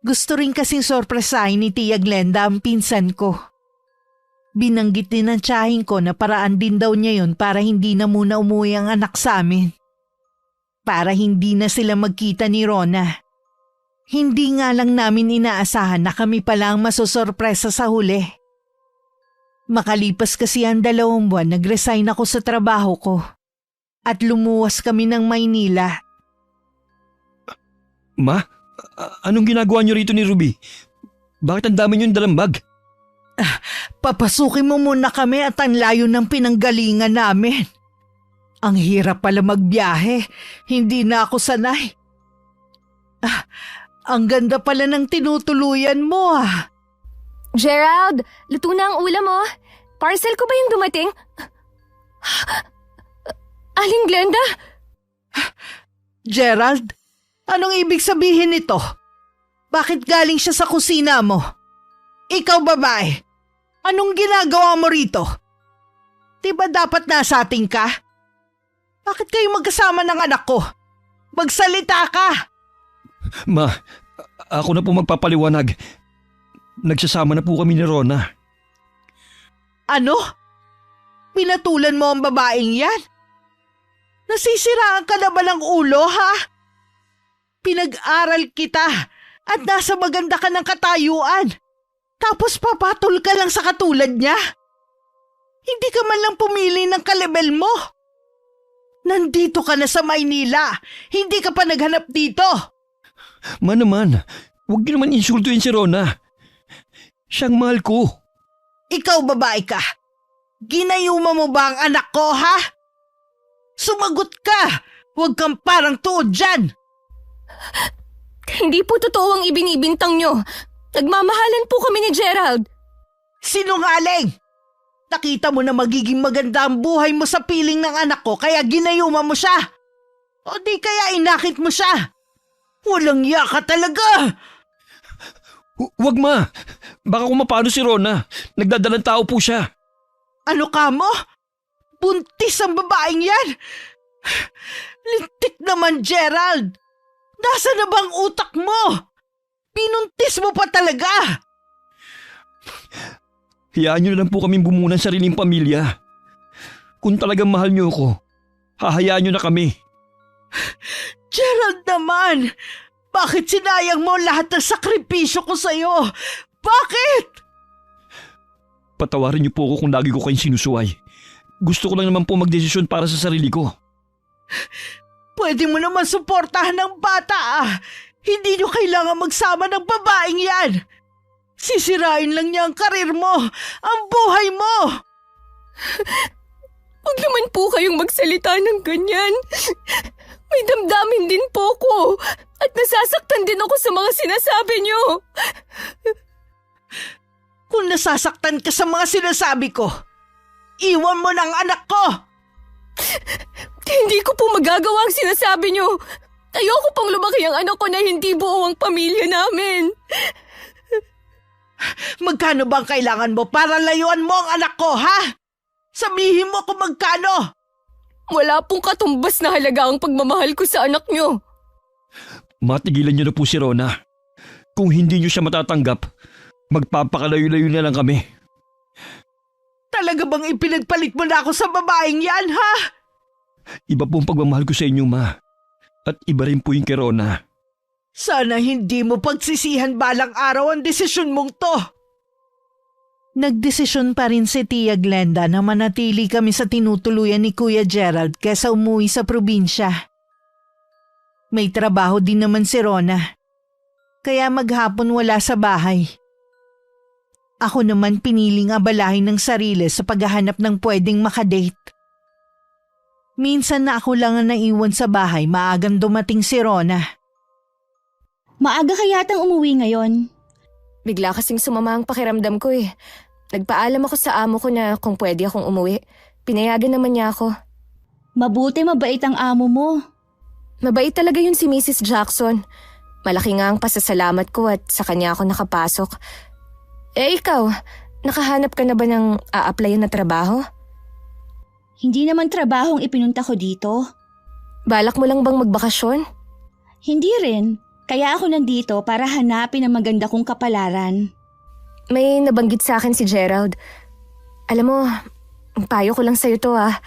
Gusto rin kasing sorpresahin ni Tia Glenda ang pinsan ko. Binanggit din ng tiyahin ko na paraan din daw niya yon para hindi na muna umuwi ang anak sa amin. Para hindi na sila magkita ni Rona. Hindi nga lang namin inaasahan na kami pala ang masosorpresa sa huli. Makalipas kasi ang 2 buwan, nag-resign ako sa trabaho ko. At lumuwas kami ng Maynila. Ma, anong ginagawa niyo rito ni Ruby? Bakit ang dami niyong dalang bag? Papasukin mo muna kami at ang layo ng pinanggalingan namin. Ang hirap pala magbiyahe. Hindi na ako sanay. Ang ganda pala ng tinutuluyan mo Gerald, luto na ang ulam mo. Parcel ko ba yung dumating? Aling Glenda? Gerald, anong ibig sabihin nito? Bakit galing siya sa kusina mo? Ikaw babae, anong ginagawa mo rito? Diba dapat nasa atin ka? Bakit kayo magkasama ng anak ko? Magsalita ka! Ma, ako na po magpapaliwanag. Nagsasama na po kami ni Rona. Ano? Pinatulan mo ang babaeng yan? Nasisiraan ka na ba ng ulo, ha? Pinag-aral kita at nasa maganda ka ng katayuan. Tapos papatol ka lang sa katulad niya? Hindi ka man lang pumili ng kalebel mo. Nandito ka na sa Maynila. Hindi ka pa naghanap dito. Ma naman, huwag niyo naman insultuin si Rona. Siyang mahal ko. Ikaw babae ka. Ginayuma mo ba ang anak ko, ha? Sumagot ka! Huwag kang parang tuod dyan! Hindi po totoo ang ibinibintang nyo. Nagmamahalan po kami ni Gerald. Sinungaling! Nakita mo na magiging maganda ang buhay mo sa piling ng anak ko kaya ginayuma mo siya. O di kaya inakit mo siya. Walang yaka talaga! Huwag ma! Baka kung mapano si Rona. Nagdadalang tao po siya. Ano ka mo? Buntis ang babaeng yan! Lintik naman, Gerald! Nasa na bang utak mo? Pinuntis mo pa talaga! Hayaan niyo na lang po kaming bumuo ng sariling pamilya. Kung talagang mahal niyo ako, hahayaan niyo na kami. Gerald naman! Bakit sinayang mo lahat ng sakripisyo ko sa'yo? Bakit? Patawarin niyo po ako kung lagi ko kayong sinusuway. Gusto ko lang naman po magdesisyon para sa sarili ko. Pwede mo naman suportahan ng bata Hindi niyo kailangan magsama ng babaeng yan. Sisirain lang niya ang karir mo, ang buhay mo. Huwag naman po kayong magsalita ng ganyan. May damdamin din po ko at nasasaktan din ako sa mga sinasabi niyo. Kung nasasaktan ka sa mga sinasabi ko, iwan mo ng anak ko! Hindi ko po magagawa ang sinasabi niyo. Ayoko pong lumaki ang anak ko na hindi buo ang pamilya namin. Magkano bang kailangan mo para layuan mo ang anak ko, ha? Sabihin mo kung magkano! Wala pong katumbas na halaga ang pagmamahal ko sa anak niyo. Matigilan niyo na po si Rona. Kung hindi niyo siya matatanggap, magpapakalayo-layo na lang kami. Talaga bang ipinagpalit mo na ako sa babaeng yan, ha? Iba po ang pagmamahal ko sa inyo, Ma. At iba rin po yung kay Rona. Sana hindi mo pagsisihan balang araw ang desisyon mong to. Nagdesisyon pa rin si Tia Glenda na manatili kami sa tinutuluyan ni Kuya Gerald kaysa umuwi sa probinsya. May trabaho din naman si Rona, kaya maghapon wala sa bahay. Ako naman piniling abalahin ng sarili sa paghahanap ng pwedeng makadate. Minsan na ako lang ang naiwan sa bahay maagang dumating si Rona. Maaga ka yatang umuwi ngayon. Bigla kasing sumama ang pakiramdam ko eh. Nagpaalam ako sa amo ko na kung pwede akong umuwi. Pinayagan naman niya ako. Mabuti mabait ang amo mo. Mabait talaga yun si Mrs. Jackson. Malaki nga ang pasasalamat ko at sa kanya ako nakapasok. Eh ikaw, nakahanap ka na ba ng a-applyan na trabaho? Hindi naman trabahong ipinunta ko dito. Balak mo lang bang magbakasyon? Hindi rin. Kaya ako nandito para hanapin ang maganda kong kapalaran. May nabanggit sa akin si Gerald. Alam mo, ang payo ko lang sa'yo to ah.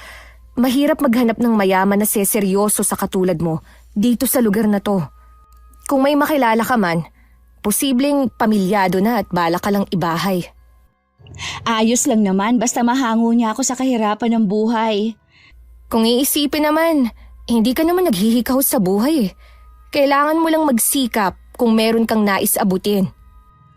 Mahirap maghanap ng mayaman na seseryoso sa katulad mo dito sa lugar na to. Kung may makilala ka man, posibleng pamilyado na at bala ka lang ibahay. Ayos lang naman basta mahango niya ako sa kahirapan ng buhay. Kung iisipin naman, hindi ka naman naghihikaw sa buhay eh. Kailangan mo lang magsikap kung meron kang nais abutin.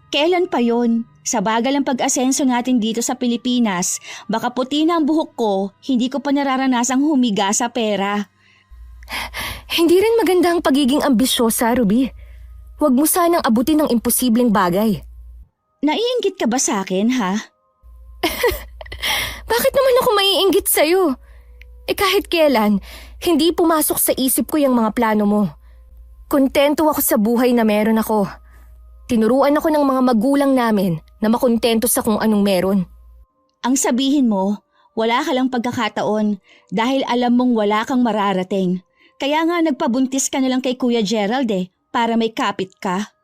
Kailan pa yon? Sa bagal ang pag-asenso natin dito sa Pilipinas, baka puti na ang buhok ko, hindi ko pa nararanasang humiga sa pera. Hindi rin maganda ang pagiging ambisyosa, Ruby. Huwag mo sanang abutin ng imposibleng bagay. Naiinggit ka ba sa akin, ha? Bakit naman ako maiinggit sa'yo? Kahit kailan, hindi pumasok sa isip ko yung mga plano mo. Kontento ako sa buhay na meron ako. Tinuruan ako ng mga magulang namin na makontento sa kung anong meron. Ang sabihin mo, wala ka lang pagkakataon dahil alam mong wala kang mararating. Kaya nga nagpabuntis ka na lang kay Kuya Gerald para may kapit ka.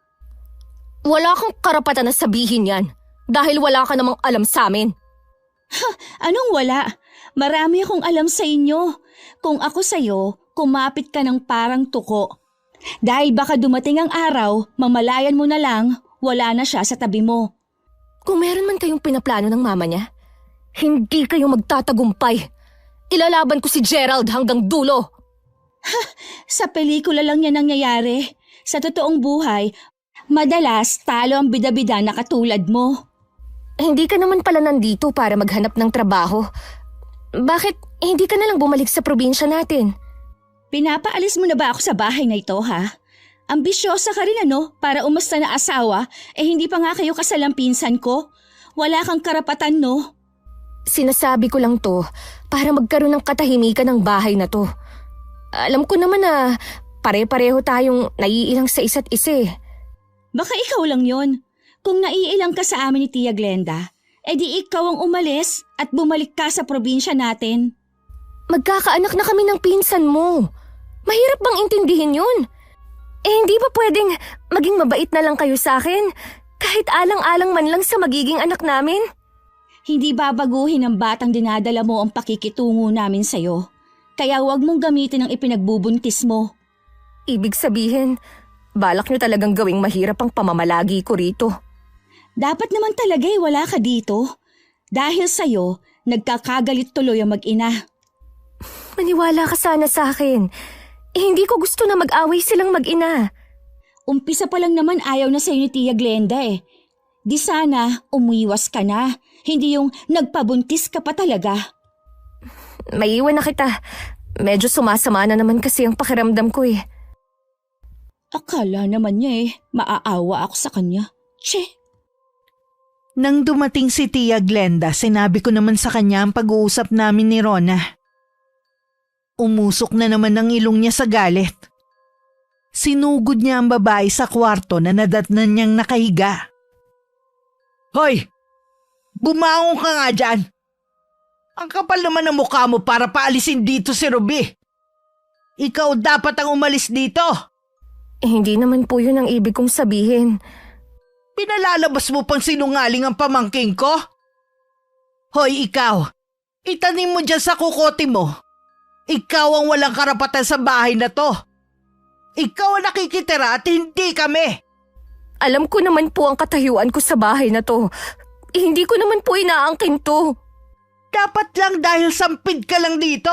Wala kang karapatan na sabihin yan dahil wala ka namang alam sa amin. Anong wala? Marami akong alam sa inyo. Kung ako sa'yo, kumapit ka ng parang tuko. Dahil baka dumating ang araw, mamalayan mo na lang, wala na siya sa tabi mo. Kung meron man kayong pinaplano ng mama niya, hindi kayo magtatagumpay. Ilalaban ko si Gerald hanggang dulo. Sa pelikula lang yan nangyayari. Sa totoong buhay, madalas talo ang bida-bida na katulad mo. Hindi ka naman pala nandito para maghanap ng trabaho. Bakit hindi ka na lang bumalik sa probinsya natin? Pinapaalis mo na ba ako sa bahay na ito, ha? Ambisyosa ka rin para umasta na asawa, hindi pa nga kayo kasalang pinsan ko. Wala kang karapatan, no? Sinasabi ko lang to para magkaroon ng katahimikan ng bahay na to. Alam ko naman na pare-pareho tayong naiilang sa isa't isa eh. Baka ikaw lang yon. Kung naiilang ka sa amin ni Tia Glenda, di ikaw ang umalis at bumalik ka sa probinsya natin. Magkakaanak na kami ng pinsan mo. Mahirap bang intindihin yun? Hindi ba pwedeng maging mabait na lang kayo sa akin? Kahit alang-alang man lang sa magiging anak namin? Hindi babaguhin ng batang dinadala mo ang pakikitungo namin sa'yo. Kaya huwag mong gamitin ang ipinagbubuntis mo. Ibig sabihin, balak nyo talagang gawing mahirap ang pamamalagi ko rito. Dapat naman talaga wala ka dito. Dahil sa'yo, nagkakagalit tuloy ang mag-ina. Maniwala ka sana sa akin. Hindi ko gusto na mag-away silang mag-ina. Umpisa pa lang naman ayaw na sa'yo ni Tia Glenda Di sana umiwas ka na. Hindi yung nagpabuntis ka pa talaga. Maiiwan na kita. Medyo sumasama na naman kasi ang pakiramdam ko eh. Akala naman niya maaawa ako sa kanya. Che! Nang dumating si Tia Glenda, sinabi ko naman sa kanya ang pag-uusap namin ni Rona. Umusok na naman ang ilong niya sa galit. Sinugod niya ang babae sa kwarto na nadatnan niyang nakahiga. Hoy! Bumangon ka nga dyan! Ang kapal naman ng mukha mo para paalisin dito si Ruby. Ikaw dapat ang umalis dito. Hindi naman po yun ang ibig kong sabihin. Pinalalabas mo pang sinungaling ang pamangking ko? Hoy ikaw, itanim mo dyan sa kukote mo. Ikaw ang walang karapatan sa bahay na to. Ikaw ang nakikitira at hindi kami. Alam ko naman po ang katayuan ko sa bahay na to. Hindi ko naman po inaangkin to. Dapat lang dahil sampid ka lang dito.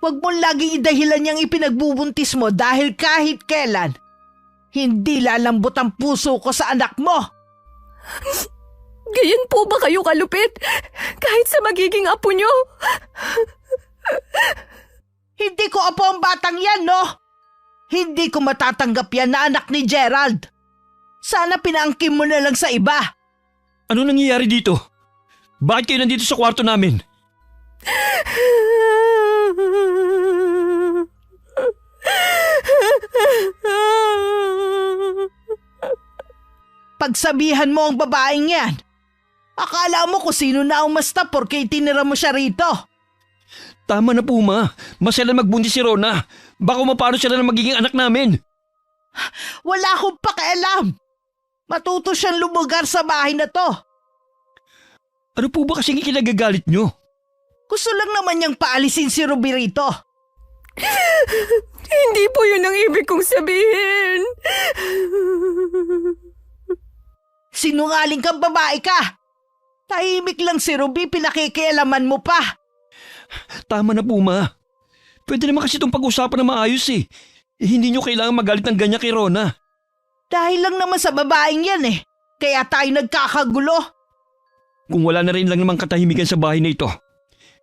Huwag mong laging idahilan niyang ipinagbubuntis mo dahil kahit kailan, hindi lalambot ang puso ko sa anak mo. Gayon po ba kayo kalupit? Kahit sa magiging apo niyo? Hindi ko apo ang batang yan, no? Hindi ko matatanggap yan na anak ni Gerald. Sana pinaangkin mo na lang sa iba. Ano nangyayari dito? Bakit kayo nandito sa kwarto namin? Pagsabihan mo ang babaeng yan. Akala mo kung sino na umasta porque itinira mo siya rito. Tama na po, ma. Masaya magbuntis si Rona. Baka mapano siya na magiging anak namin. Wala akong pakialam. Matuto siyang lumugar sa bahay na to. Ano po ba kasing ikinagagalit nyo? Gusto lang naman niyang paalisin si Ruby rito. Hindi po yun ang ibig kong sabihin. Sinungaling kang babae ka. Tahimik lang si Ruby, pinakikialaman mo pa. Tama na po, ma. Pwede naman kasi itong pag-usapan na maayos eh. Hindi nyo kailangan magalit ng ganyan kay Rona. Dahil lang naman sa babaeng yan eh. Kaya tayo nagkakagulo. Kung wala na rin lang namang katahimikan sa bahay na ito,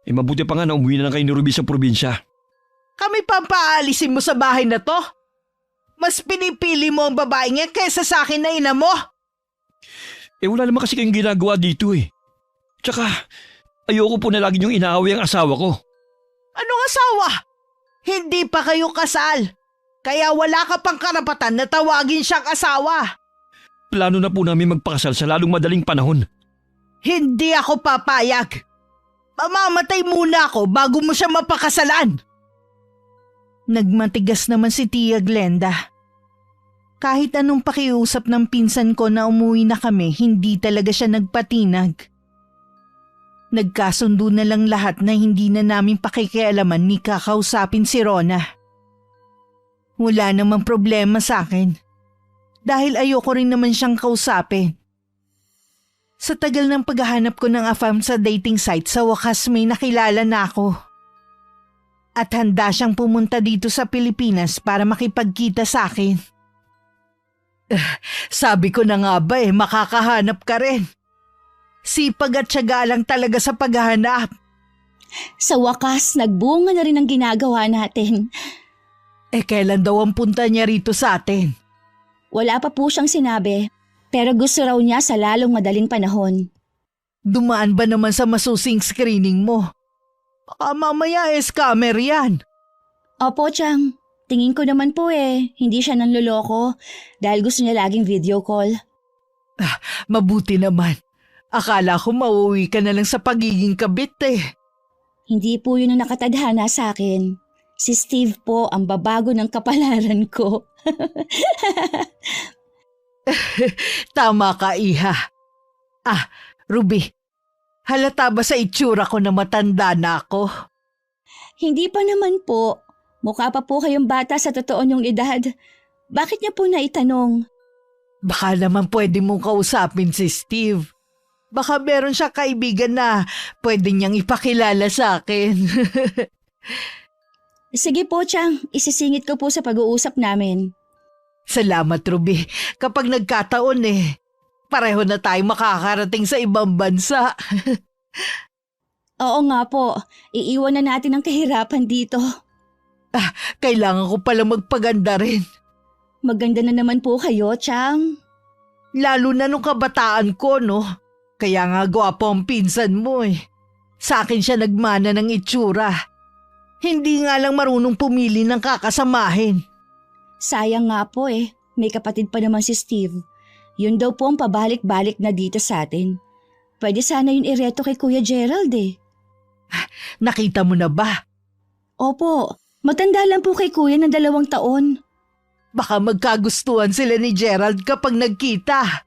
mabuti pa nga na umuwi na lang kayo ni Ruby sa probinsya. Kami pa paalisin mo sa bahay na to? Mas pinipili mo ang babaeng yan kaysa sa akin na ina mo? Wala naman kasi kayong ginagawa dito eh. Tsaka, ayoko po na lagi niyong inaaway ang asawa ko. Anong asawa? Hindi pa kayo kasal. Kaya wala ka pang karapatan na tawagin siyang asawa. Plano na po namin magpakasal sa lalong madaling panahon. Hindi ako papayag. Mamamatay muna ako bago mo siya mapakasalan. Nagmatigas naman si Tia Glenda. Kahit anong pakiusap ng pinsan ko na umuwi na kami, hindi talaga siya nagpatinag. Nagkasundo na lang lahat na hindi na namin pakikialaman ni kakausapin si Rona. Wala namang problema sa akin. Dahil ayoko rin naman siyang kausapin. Sa tagal ng paghahanap ko ng afam sa dating site, sa wakas may nakilala na ako. At handa siyang pumunta dito sa Pilipinas para makipagkita sa akin. Sabi ko na nga ba makakahanap ka rin. Sipag at tiyaga lang talaga sa paghahanap. Sa wakas, nagbunga na rin ang ginagawa natin. Kailan daw ang punta niya rito sa atin? Wala pa po siyang sinabi, pero gusto raw niya sa lalong madaling panahon. Dumaan ba naman sa masusing screening mo? Baka mamaya scammer yan. Opo, Chang. Tingin ko naman po hindi siya nanloloko dahil gusto niya laging video call. Mabuti naman. Akala ko mauwi ka na lang sa pagiging kabit Hindi po yun ang nakatadhana sa akin. Si Steve po ang babago ng kapalaran ko. Tama ka, Iha. Ruby, halata ba sa itsura ko na matanda na ako? Hindi pa naman po. Mukha pa po kayong bata sa totoo niyong edad. Bakit niya po naitanong? Baka naman pwede mong kausapin si Steve. Baka meron siya kaibigan na pwede niyang ipakilala sa akin. Sige po, Chang. Isisingit ko po sa pag-uusap namin. Salamat, Ruby. Kapag nagkataon pareho na tayo makakarating sa ibang bansa. Oo nga po, iiwan na natin ang kahirapan dito. Kailangan ko pala magpaganda rin. Maganda na naman po kayo, Chang. Lalo na nung kabataan ko, no? Kaya nga gwapo ang pinsan mo eh. Sa akin siya nagmana ng itsura. Hindi nga lang marunong pumili ng kakasamahin. Sayang nga po eh, may kapatid pa naman si Steve. Yun daw po ang pabalik-balik na dito sa atin. Pwede sana yun ireto kay Kuya Gerald eh. Nakita mo na ba? Opo, matanda lang po kay Kuya ng 2 taon. Baka magkagustuhan sila ni Gerald kapag nagkita.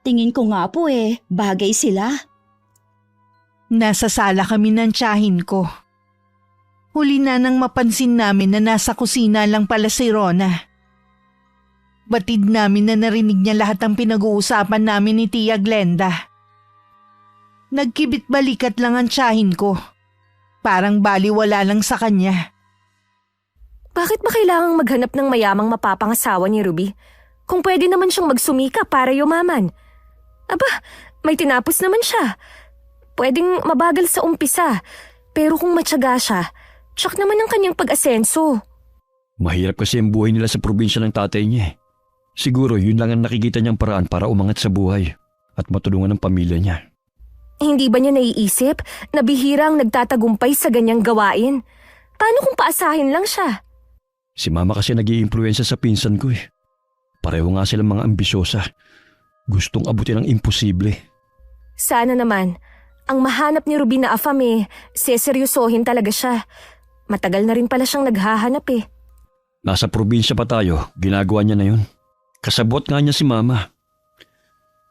Tingin ko nga po eh, bagay sila. Nasa sala kami ng tiyahin ko. Huli na nang mapansin namin na nasa kusina lang pala si Rona. Batid namin na narinig niya lahat ng pinag-uusapan namin ni Tia Glenda. Nagkibit balikat lang ang tiyahin ko. Parang baliwala lang sa kanya. Bakit ba kailangang maghanap ng mayamang mapapangasawa ni Ruby? Kung pwede naman siyang magsumika para yumaman. Aba, may tinapos naman siya. Pwedeng mabagal sa umpisa, pero kung matyaga siya, tsak naman ang kanyang pag-asenso. Mahirap kasi ang buhay nila sa probinsya ng tatay niya. Siguro yun lang ang nakikita niyang paraan para umangat sa buhay at matulungan ng pamilya niya. Hindi ba niya naiisip na bihirang nagtatagumpay sa ganyang gawain? Paano kung paasahin lang siya? Si mama kasi nag-iimpluwensya sa pinsan ko eh. Pareho nga silang mga ambisyosa. Gustong abutin ang imposible. Sana naman, ang mahanap ni Ruby na afam seseryosohin talaga siya. Matagal na rin pala siyang naghahanap eh. Nasa probinsya pa tayo, ginagawa niya na yun. Kasabot nga niya si mama.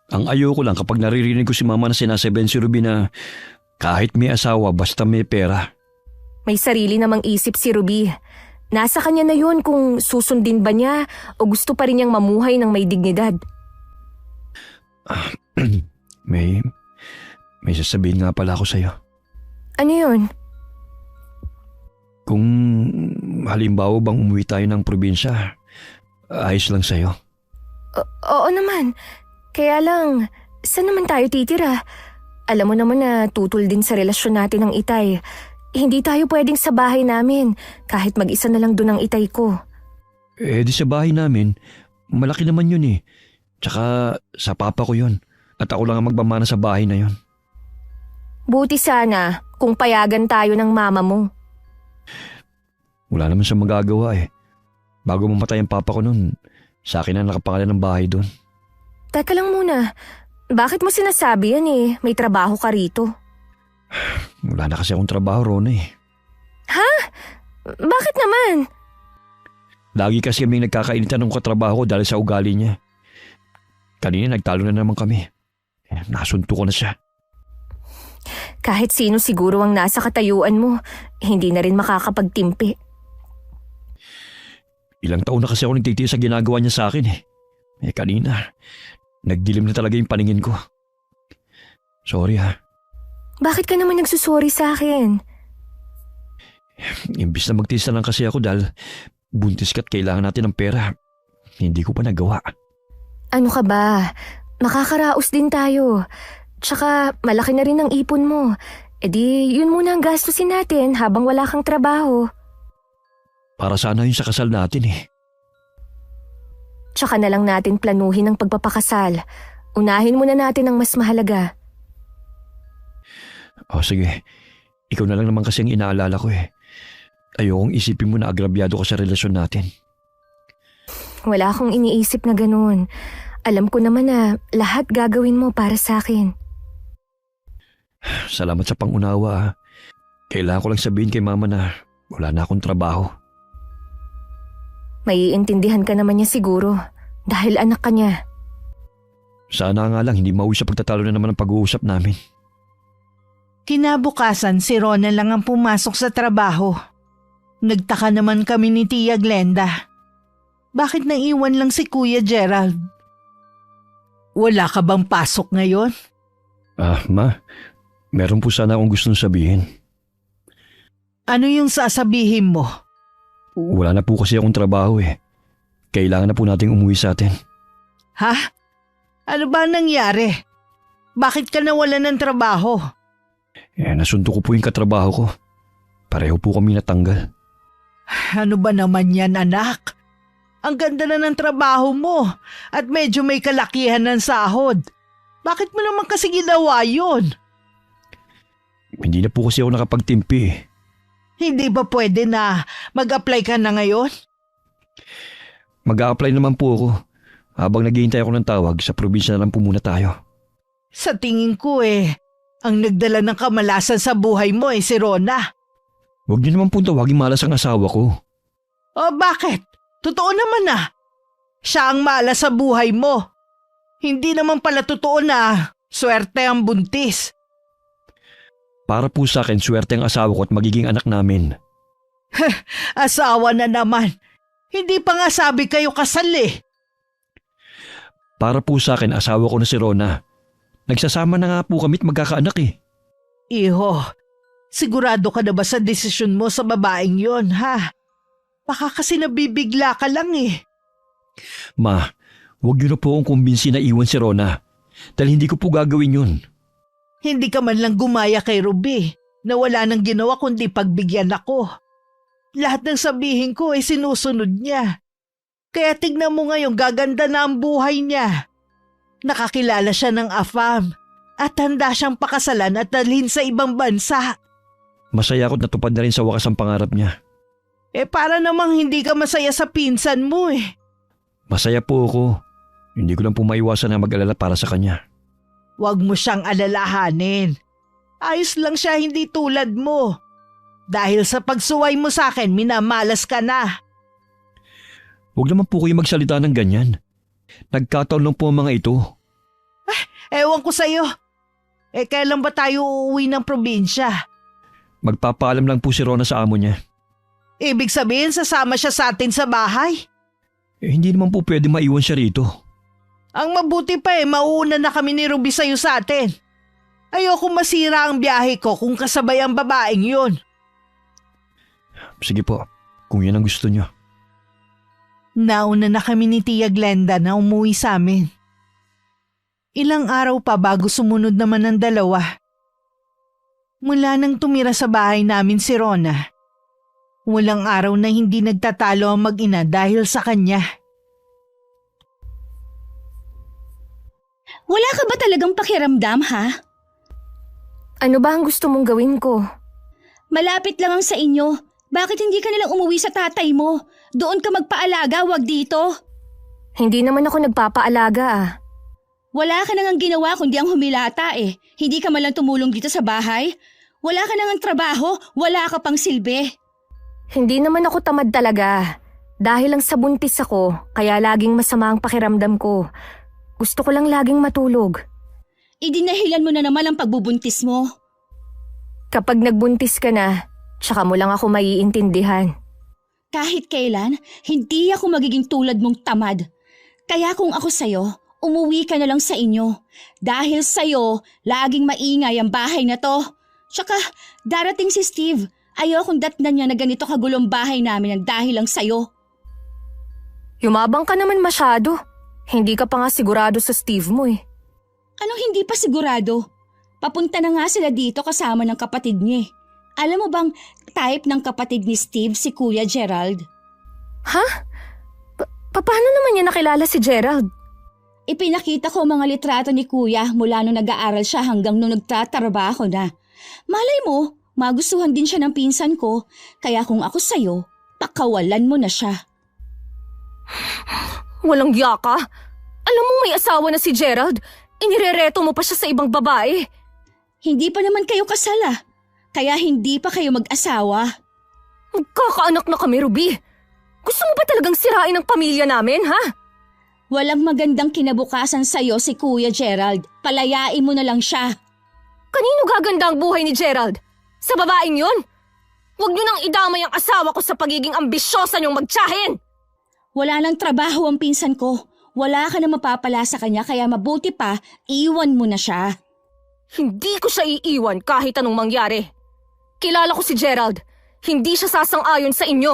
Ang ayoko lang kapag naririnig ko si mama na sinasabihan si Ruby na kahit may asawa basta may pera. May sarili namang isip si Ruby. Nasa kanya na yun kung susundin ba niya o gusto pa rin niyang mamuhay ng may dignidad. May sasabihin nga pala ako sa'yo. Ano yun? Kung halimbawa bang umuwi tayo ng probinsya, ayos lang sa'yo. Oo naman. Kaya lang, saan naman tayo titira? Alam mo naman na tutol din sa relasyon natin ng itay. Hindi tayo pwedeng sa bahay namin kahit mag-isa na lang doon ang itay ko. Di sa bahay namin, malaki naman yun eh. Tsaka sa papa ko yun at ako lang ang magmamana sa bahay na yun. Buti sana kung payagan tayo ng mama mo. Wala naman siyang magagawa eh. Bago mamatay ang papa ko nun, sa akin na nakapangalan ng bahay doon. Teka lang muna, bakit mo sinasabi yan eh? May trabaho ka rito. Wala na kasi akong trabaho, Rona eh. Ha? Bakit naman? Lagi kasi kaming nagkakainitan ng katrabaho ko dahil sa ugali niya. Kanina nagtalo na naman kami. Nasunto ko na siya. Kahit sino siguro ang nasa katayuan mo, hindi na rin makakapagtimpi. Ilang taon na kasi ako nagtitiis sa ginagawa niya sa akin eh. Kanina, nagdilim na talaga yung paningin ko. Sorry ha. Bakit ka naman nagsusorry sa akin? Imbis na magtiis na lang kasi ako dahil buntis ka't kailangan natin ng pera. Hindi ko pa nagawa. Ano ka ba? Makakaraos din tayo. Tsaka malaki na rin ang ipon mo. Di yun muna ang gastusin natin habang wala kang trabaho. Para sana yun sa kasal natin eh. Tsaka na lang natin planuhin ang pagpapakasal. Unahin muna natin ang mas mahalaga. Sige. Ikaw na lang naman kasi ang inaalala ko eh. Ayokong isipin mo na agrabyado ka sa relasyon natin. Wala akong iniisip na ganun. Alam ko naman na lahat gagawin mo para sa akin. Salamat sa pangunawa. Kailangan ko lang sabihin kay mama na wala na akong trabaho. Maiintindihan ka naman niya siguro dahil anak ka niya. Sana nga lang hindi mauwi sa pagtatalo na naman ang pag-uusap namin. Kinabukasan si Rona lang ang pumasok sa trabaho. Nagtaka naman kami ni Tia Glenda. Bakit naiwan lang si Kuya Gerald? Wala ka bang pasok ngayon? Ma, meron po sana akong gustong sabihin. Ano yung sasabihin mo? Wala na po kasi akong trabaho eh. Kailangan na po nating umuwi sa atin. Ha? Ano ba nangyari? Bakit ka nawalan ng trabaho? Nasundo ko po yung katrabaho ko. Pareho po kami natanggal. Ano ba naman yan, anak? Ang ganda na ng trabaho mo at medyo may kalakihan ng sahod. Bakit mo naman kasi ginawa yun? Hindi na po kasi ako nakapagtimpi. Hindi ba pwede na mag-apply ka na ngayon? Mag-a-apply naman po ako. Habang naghihintay ako ng tawag, sa probinsya na lang po muna tayo. Sa tingin ko ang nagdala ng kamalasan sa buhay mo si Rona. Huwag niyo naman po tawagin malas ang asawa ko. O bakit? Totoo naman siya ang malas sa buhay mo. Hindi naman pala totoo na swerte ang buntis. Para po sa akin, swerte ang asawa ko at magiging anak namin. Asawa na naman. Hindi pa nga sabi kayo kasal Para po sa akin, asawa ko na si Rona. Nagsasama na nga po kami at magkakaanak Iho, sigurado ka na ba sa desisyon mo sa babaeng yon, ha? Baka kasi nabibigla ka lang Ma, huwag niyo na po akong kumbinsi na iwan si Rona. Dahil hindi ko po gagawin yun. Hindi ka man lang gumaya kay Ruby na wala nang ginawa kundi pagbigyan ako. Lahat ng sabihin ko sinusunod niya. Kaya tignan mo ngayon, gaganda na ang buhay niya. Nakakilala siya ng AFAM at handa siyang pakasalan at dalhin sa ibang bansa. Masaya ako't natupad na rin sa wakas ang pangarap niya. Para namang hindi ka masaya sa pinsan mo Masaya po ako. Hindi ko lang po maiwasan na mag-alala para sa kanya. Huwag mo siyang alalahanin. Ayos lang siya, hindi tulad mo. Dahil sa pagsuway mo sa akin, minamalas ka na. Huwag naman po kayo magsalita ng ganyan. Nagkataon lang po ang mga ito. Ewan ko sa'yo. Kailan ba tayo uuwi ng probinsya? Magpapaalam lang po si Rona sa amo niya. Ibig sabihin sasama siya sa atin sa bahay? Hindi naman po pwede maiwan siya rito. Ang mabuti pa mauuna na kami ni Ruby sa'yo sa atin. Ayoko masira ang biyahe ko kung kasabay ang babaeng yun. Sige po, kung yan ang gusto niyo. Nauna na kami ni Tia Glenda na umuwi sa amin. Ilang araw pa bago sumunod naman ang dalawa. Mula nang tumira sa bahay namin si Rona, walang araw na hindi nagtatalo ang mag-ina dahil sa kanya. Wala ka ba talagang pakiramdam, ha? Ano ba ang gusto mong gawin ko? Malapit lang ang sa inyo. Bakit hindi ka nilang umuwi sa tatay mo? Doon ka magpaalaga, wag dito. Hindi naman ako nagpapaalaga Wala ka nang ginawa kundi ang humilata Hindi ka man lang tumulong dito sa bahay. Wala ka nang trabaho, wala ka pang silbi. Hindi naman ako tamad talaga. Dahil lang sa buntis ako, kaya laging masama ang pakiramdam ko. Gusto ko lang laging matulog. Idinahilan mo na naman ang pagbubuntis mo. Kapag nagbuntis ka na, tsaka mo lang ako maiintindihan. Kahit kailan, hindi ako magiging tulad mong tamad. Kaya kung ako sa'yo, umuwi ka na lang sa inyo. Dahil sa'yo, laging maingay ang bahay na to. Tsaka, darating si Steve. Ayokong datnan niya na ganito kagulong bahay namin ang dahil lang sa'yo. Yumabang ka naman masyado. Hindi ka pa nga sigurado sa Steve mo Anong hindi pa sigurado? Papunta na nga sila dito kasama ng kapatid niya. Alam mo bang type ng kapatid ni Steve si Kuya Gerald? Ha? Paano naman niya nakilala si Gerald? Ipinakita ko mga litrato ni Kuya mula nung nag-aaral siya hanggang nung nagtatrabaho na. Malay mo, magustuhan din siya ng pinsan ko, kaya kung ako sa'yo, pakawalan mo na siya. Walang yaka. Alam mo may asawa na si Gerald. Inirereto mo pa siya sa ibang babae. Hindi pa naman kayo kasal kaya hindi pa kayo mag-asawa. Magkakaanak na kami, Ruby. Gusto mo ba talagang sirain ang pamilya namin, ha? Walang magandang kinabukasan sa'yo si Kuya Gerald. Palayain mo na lang siya. Kanino gaganda ang buhay ni Gerald? Sa babaeng yun? Huwag niyo nang idamay ang asawa ko sa pagiging ambisyosa niyong magtiyahin! Wala nang trabaho ang pinsan ko. Wala ka na mapapala sa kanya kaya mabuti pa, iwan mo na siya. Hindi ko siya iiwan kahit anong mangyari. Kilala ko si Gerald. Hindi siya sasang-ayon sa inyo.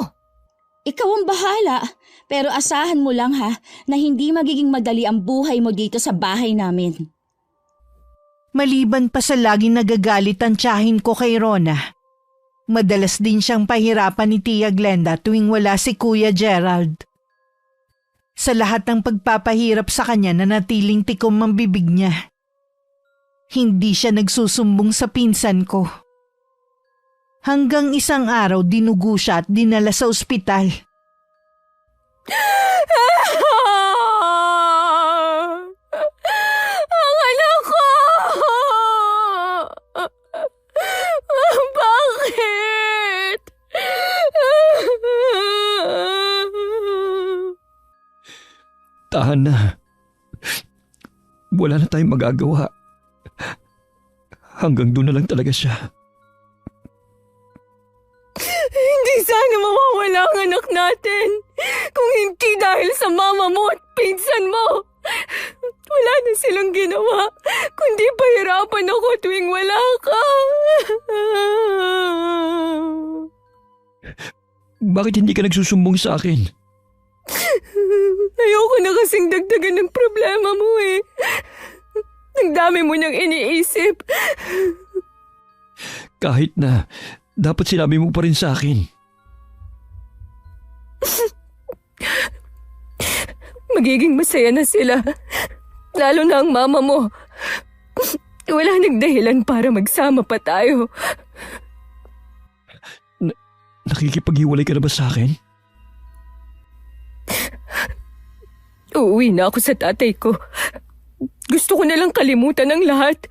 Ikaw ang bahala. Pero asahan mo lang na hindi magiging madali ang buhay mo dito sa bahay namin. Maliban pa sa laging nagagalit ang tiyahin ko kay Rona, madalas din siyang pahirapan ni Tia Glenda tuwing wala si Kuya Gerald. Sa lahat ng pagpapahirap sa kanya na natiling tikom ang bibig niya, hindi siya nagsusumbong sa pinsan ko. Hanggang isang araw dinugo siya at dinala sa ospital. Ang anak ko! Bakit? Tahan na. Wala na tayong magagawa. Hanggang doon na lang talaga siya. Hindi sana mawawala ang anak natin. Kung hindi dahil sa mama mo at pinsan mo. Wala na silang ginawa, kundi pahirapan ako tuwing wala ka. Bakit hindi ka nagsusumbong sa akin? Ayoko na kasing dagdagan ng problema mo eh. Ang dami mo nang iniisip. Kahit na, dapat sinabi mo pa rin sa akin. Magiging masaya na sila. Lalo na ang mama mo. Wala nagdahilan para magsama pa tayo. Nakikipaghiwalay ka na ba sa akin? Uuwi na ako sa tatay ko. Gusto ko nalang kalimutan ang lahat.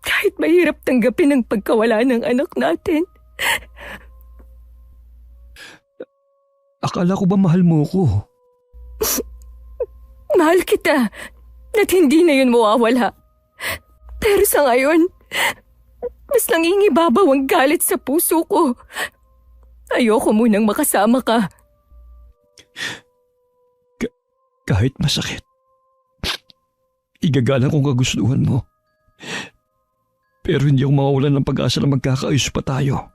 Kahit mahirap tanggapin ang pagkawala ng anak natin. Akala ko ba mahal mo ko? Mahal kita. At hindi na yun mawawala. Pero sa ngayon, mas nangingibabaw ang galit sa puso ko. Ayoko munang makasama ka. Kahit masakit, igagalang kong kagustuhan mo. Pero hindi ako mawawalan ng pag-asa na magkakaayos pa tayo.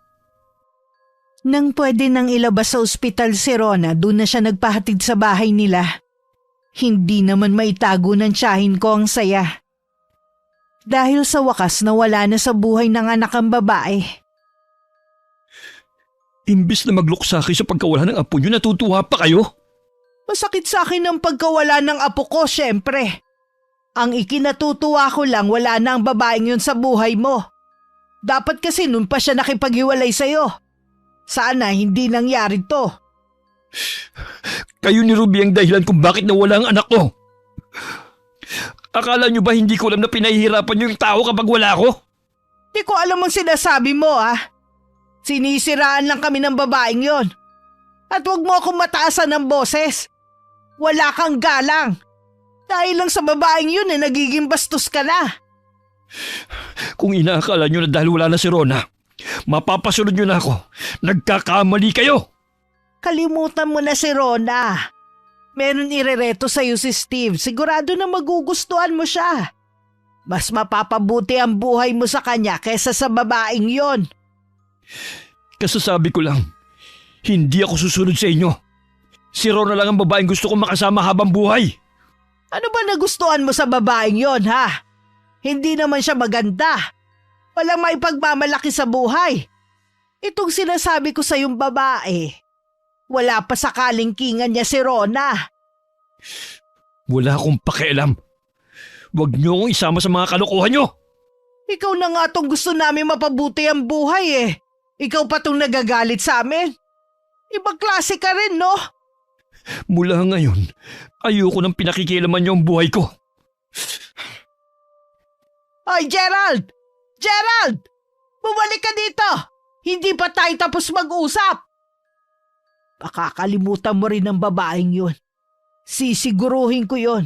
Nang pwede nang ilabas sa ospital si Rona, doon na siya nagpahatid sa bahay nila. Hindi naman maitago ng tiyahin ko ang saya. Dahil sa wakas nawala na sa buhay ng anak ang babae. Imbis na magluksa kayo sa pagkawala ng apo niyo, natutuwa pa kayo? Masakit sa akin ang pagkawala ng apo ko, syempre. Ang ikinatutuwa ko lang, wala na ang babaeng yun sa buhay mo. Dapat kasi nun pa siya nakipaghiwalay sa'yo. Sana hindi nangyari to. Kayo ni Ruby ang dahilan kung bakit nawala ang anak ko. Akala niyo ba hindi ko alam na pinahihirapan niyo yung tao kapag wala ko? Di ko alam ang sinasabi mo, ah. Sinisiraan lang kami ng babaeng yon. At huwag mo akong mataasan ng boses. Wala kang galang. Dahil lang sa babaeng yun nagiging bastos ka na. Kung inaakala niyo na dahil wala na si Rona, mapapasunod niyo na ako. Nagkakamali kayo. Kalimutan mo na si Rona. Meron irereto sa'yo si Steve. Sigurado na magugustuhan mo siya. Mas mapapabuti ang buhay mo sa kanya kaysa sa babaeng yon. Kasasabi ko lang, hindi ako susunod sa inyo. Si Rona lang ang babaeng gusto kong makasama habang buhay. Ano ba nagustuhan mo sa babaeng yon, ha? Hindi naman siya maganda. Walang maipagmamalaki sa buhay. Itong sinasabi ko sa yung babae, wala pa sa kalingkingan niya si Rona. Wala akong pakialam. Huwag niyo akong isama sa mga kalokohan niyo. Ikaw na nga tong gusto namin mapabuti ang buhay eh. Ikaw pa tong nagagalit sa amin. Ibang klase ka rin, no? Mula ngayon, ayoko nang pinakikialaman niyo ang buhay ko. Ay, Gerald! Gerald! Bumalik ka dito! Hindi pa tayo tapos mag-usap! Pakakalimutan mo rin ang babaeng yun. Sisiguruhin ko yun.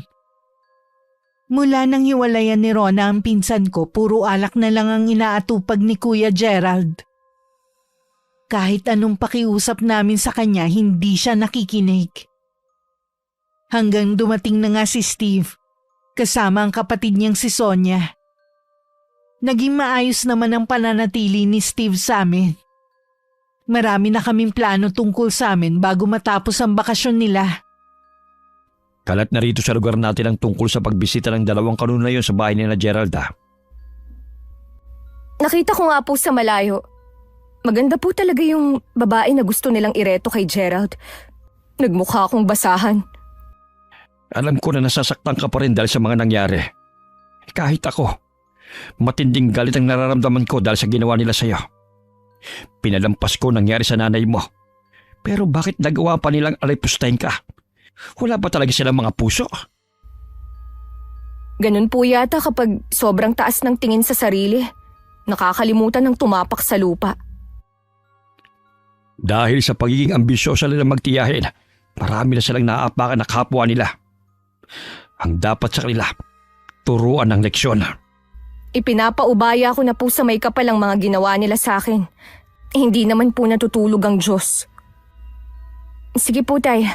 Mula nang hiwalayan ni Rona ang pinsan ko, puro alak na lang ang inaatupag ni Kuya Gerald. Kahit anong pakiusap namin sa kanya, hindi siya nakikinig. Hanggang dumating na nga si Steve, kasama ang kapatid niyang si Sonia. Naging maayos naman ang pananatili ni Steve sa amin. Marami na kaming plano tungkol sa amin bago matapos ang bakasyon nila. Kalat na rito sa lugar natin ang tungkol sa pagbisita ng dalawang kanuna yon sa bahay ni na Gerald. Nakita ko nga po sa malayo. Maganda po talaga yung babae na gusto nilang ireto kay Gerald. Nagmukha akong basahan. Alam ko na nasasaktan ka pa rin dahil sa mga nangyari. Kahit ako, matinding galit ang nararamdaman ko dahil sa ginawa nila sa'yo. Pinalampas ko nangyari sa nanay mo. Pero bakit nagawa pa nilang alipustahin ka? Wala ba talaga silang mga puso? Ganun po yata kapag sobrang taas ng tingin sa sarili. Nakakalimutan ng tumapak sa lupa. Dahil sa pagiging ambisyosa nila magtiyahin, marami na silang naaapakan na kapwa nila. Ang dapat sa kanila, turuan ng leksyon. Ipinapaubaya ko na po sa may kapal ang mga ginawa nila sa akin. Hindi naman po natutulog ang Diyos. Sige po tay,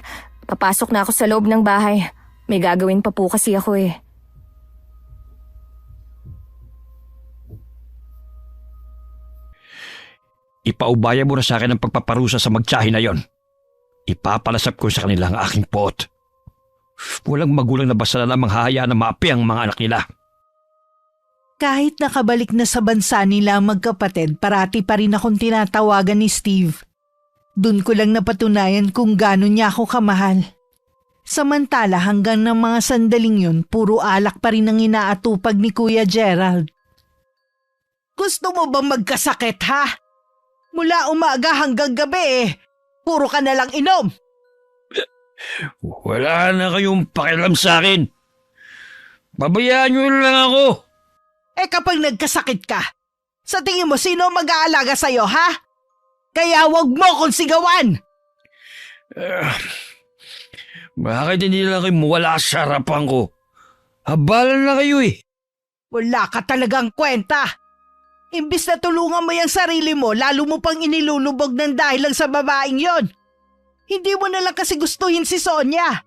papasok na ako sa loob ng bahay. May gagawin pa po kasi ako eh. Ipaubaya mo na sa akin ang pagpaparusa sa magtiyahin na yon. Ipapalasap ko sa kanila ang aking pot. Walang magulang na basta na lamang hahayaan na maapi ang mga anak nila. Kahit nakabalik na sa bansa nila ang magkapatid, parati pa rin akong tinatawagan ni Steve. Doon ko lang napatunayan kung gaano niya ako kamahal. Samantala hanggang ng mga sandaling yun, puro alak pa rin ang inaatupag ni Kuya Gerald. Gusto mo bang magkasakit ha? Mula umaga hanggang gabi puro ka na lang inom. Wala na kayong pakialam sa akin. Babayaan niyo lang ako. Kapag nagkasakit ka, sa tingin mo sino mag-aalaga sa'yo ha? Kaya wag mo kong sigawan. Bakit hindi lang kayo mawala sa harapan ko? Habalan na kayo eh. Wala ka talagang kwenta. Imbis na tulungan mo yung sarili mo, lalo mo pang inilulubog ng dahil lang sa babaeng yon. Hindi mo na lang kasi gustuhin si Sonia.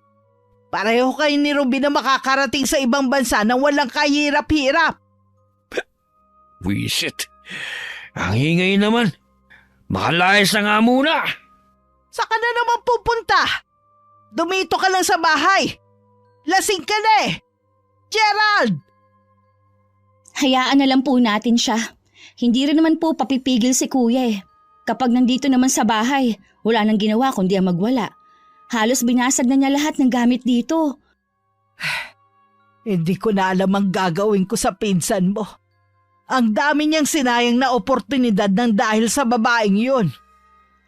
Pareho kayo ni Ruby na makakarating sa ibang bansa nang walang kahirap-hirap. Wisit. Ang hingay naman. Makalayas na nga muna. Saan ka na naman pupunta? Dumito ka lang sa bahay. Lasing ka na eh. Gerald! Hayaan na lang po natin siya. Hindi rin naman po papipigil si kuya eh. Kapag nandito naman sa bahay, wala nang ginawa kundi ang magwala. Halos binasag na niya lahat ng gamit dito. Hindi ko na alam ang gagawin ko sa pinsan mo. Ang dami niyang sinayang na oportunidad ng dahil sa babaeng yun.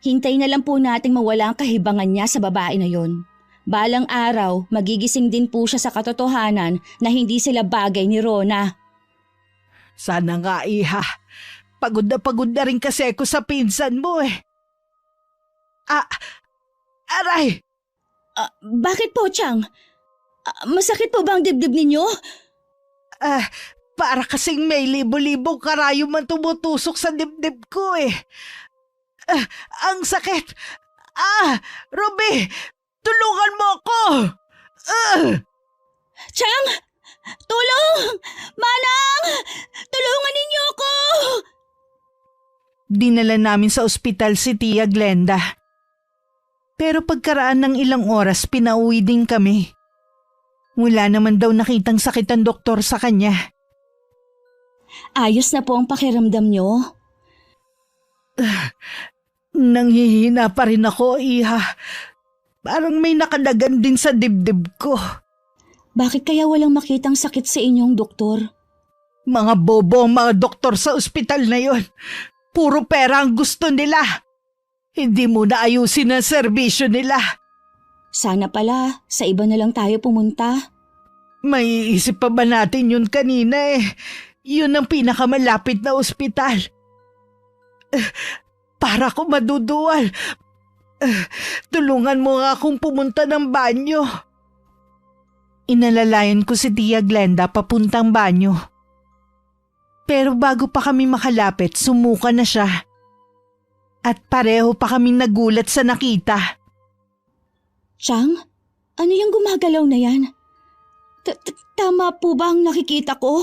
Hintay na lang po nating mawala ang kahibangan niya sa babae na yon. Balang araw, magigising din po siya sa katotohanan na hindi sila bagay ni Rona. Sana nga iha. Pagod na rin kasi ako sa pinsan mo eh. Aray! Bakit po, Chang? Masakit po ba ang dibdib ninyo? Para kasing may libo-libong karayom man tumutusok sa dibdib ko eh. Ang sakit! Ruby! Tulungan mo ako! Chang! Tulong! Manang! Tulungan ninyo ako! Dinala namin sa ospital si Tia Glenda. Pero pagkaraan ng ilang oras, pinauwi din kami. Wala naman daw nakitang sakit ang doktor sa kanya. Ayos na po ang pakiramdam nyo? Nanghihina pa rin ako, iha. Parang may nakadagan din sa dibdib ko. Bakit kaya walang makitang sakit sa inyong doktor? Mga bobo ang mga doktor sa ospital na yon. Puro pera ang gusto nila. Hindi mo na ayusin ang serbisyo nila. Sana pala, sa iba na lang tayo pumunta. May isip pa ba natin yun kanina eh? Yun ang pinakamalapit na ospital. Para ko maduduwal. Tulungan mo nga akong pumunta ng banyo. Inalalayan ko si Tia Glenda papuntang banyo. Pero bago pa kami makalapit, sumuka na siya. At pareho pa kaming nagulat sa nakita. Chang, ano yung gumagalaw na yan? Tama po ba ang nakikita ko?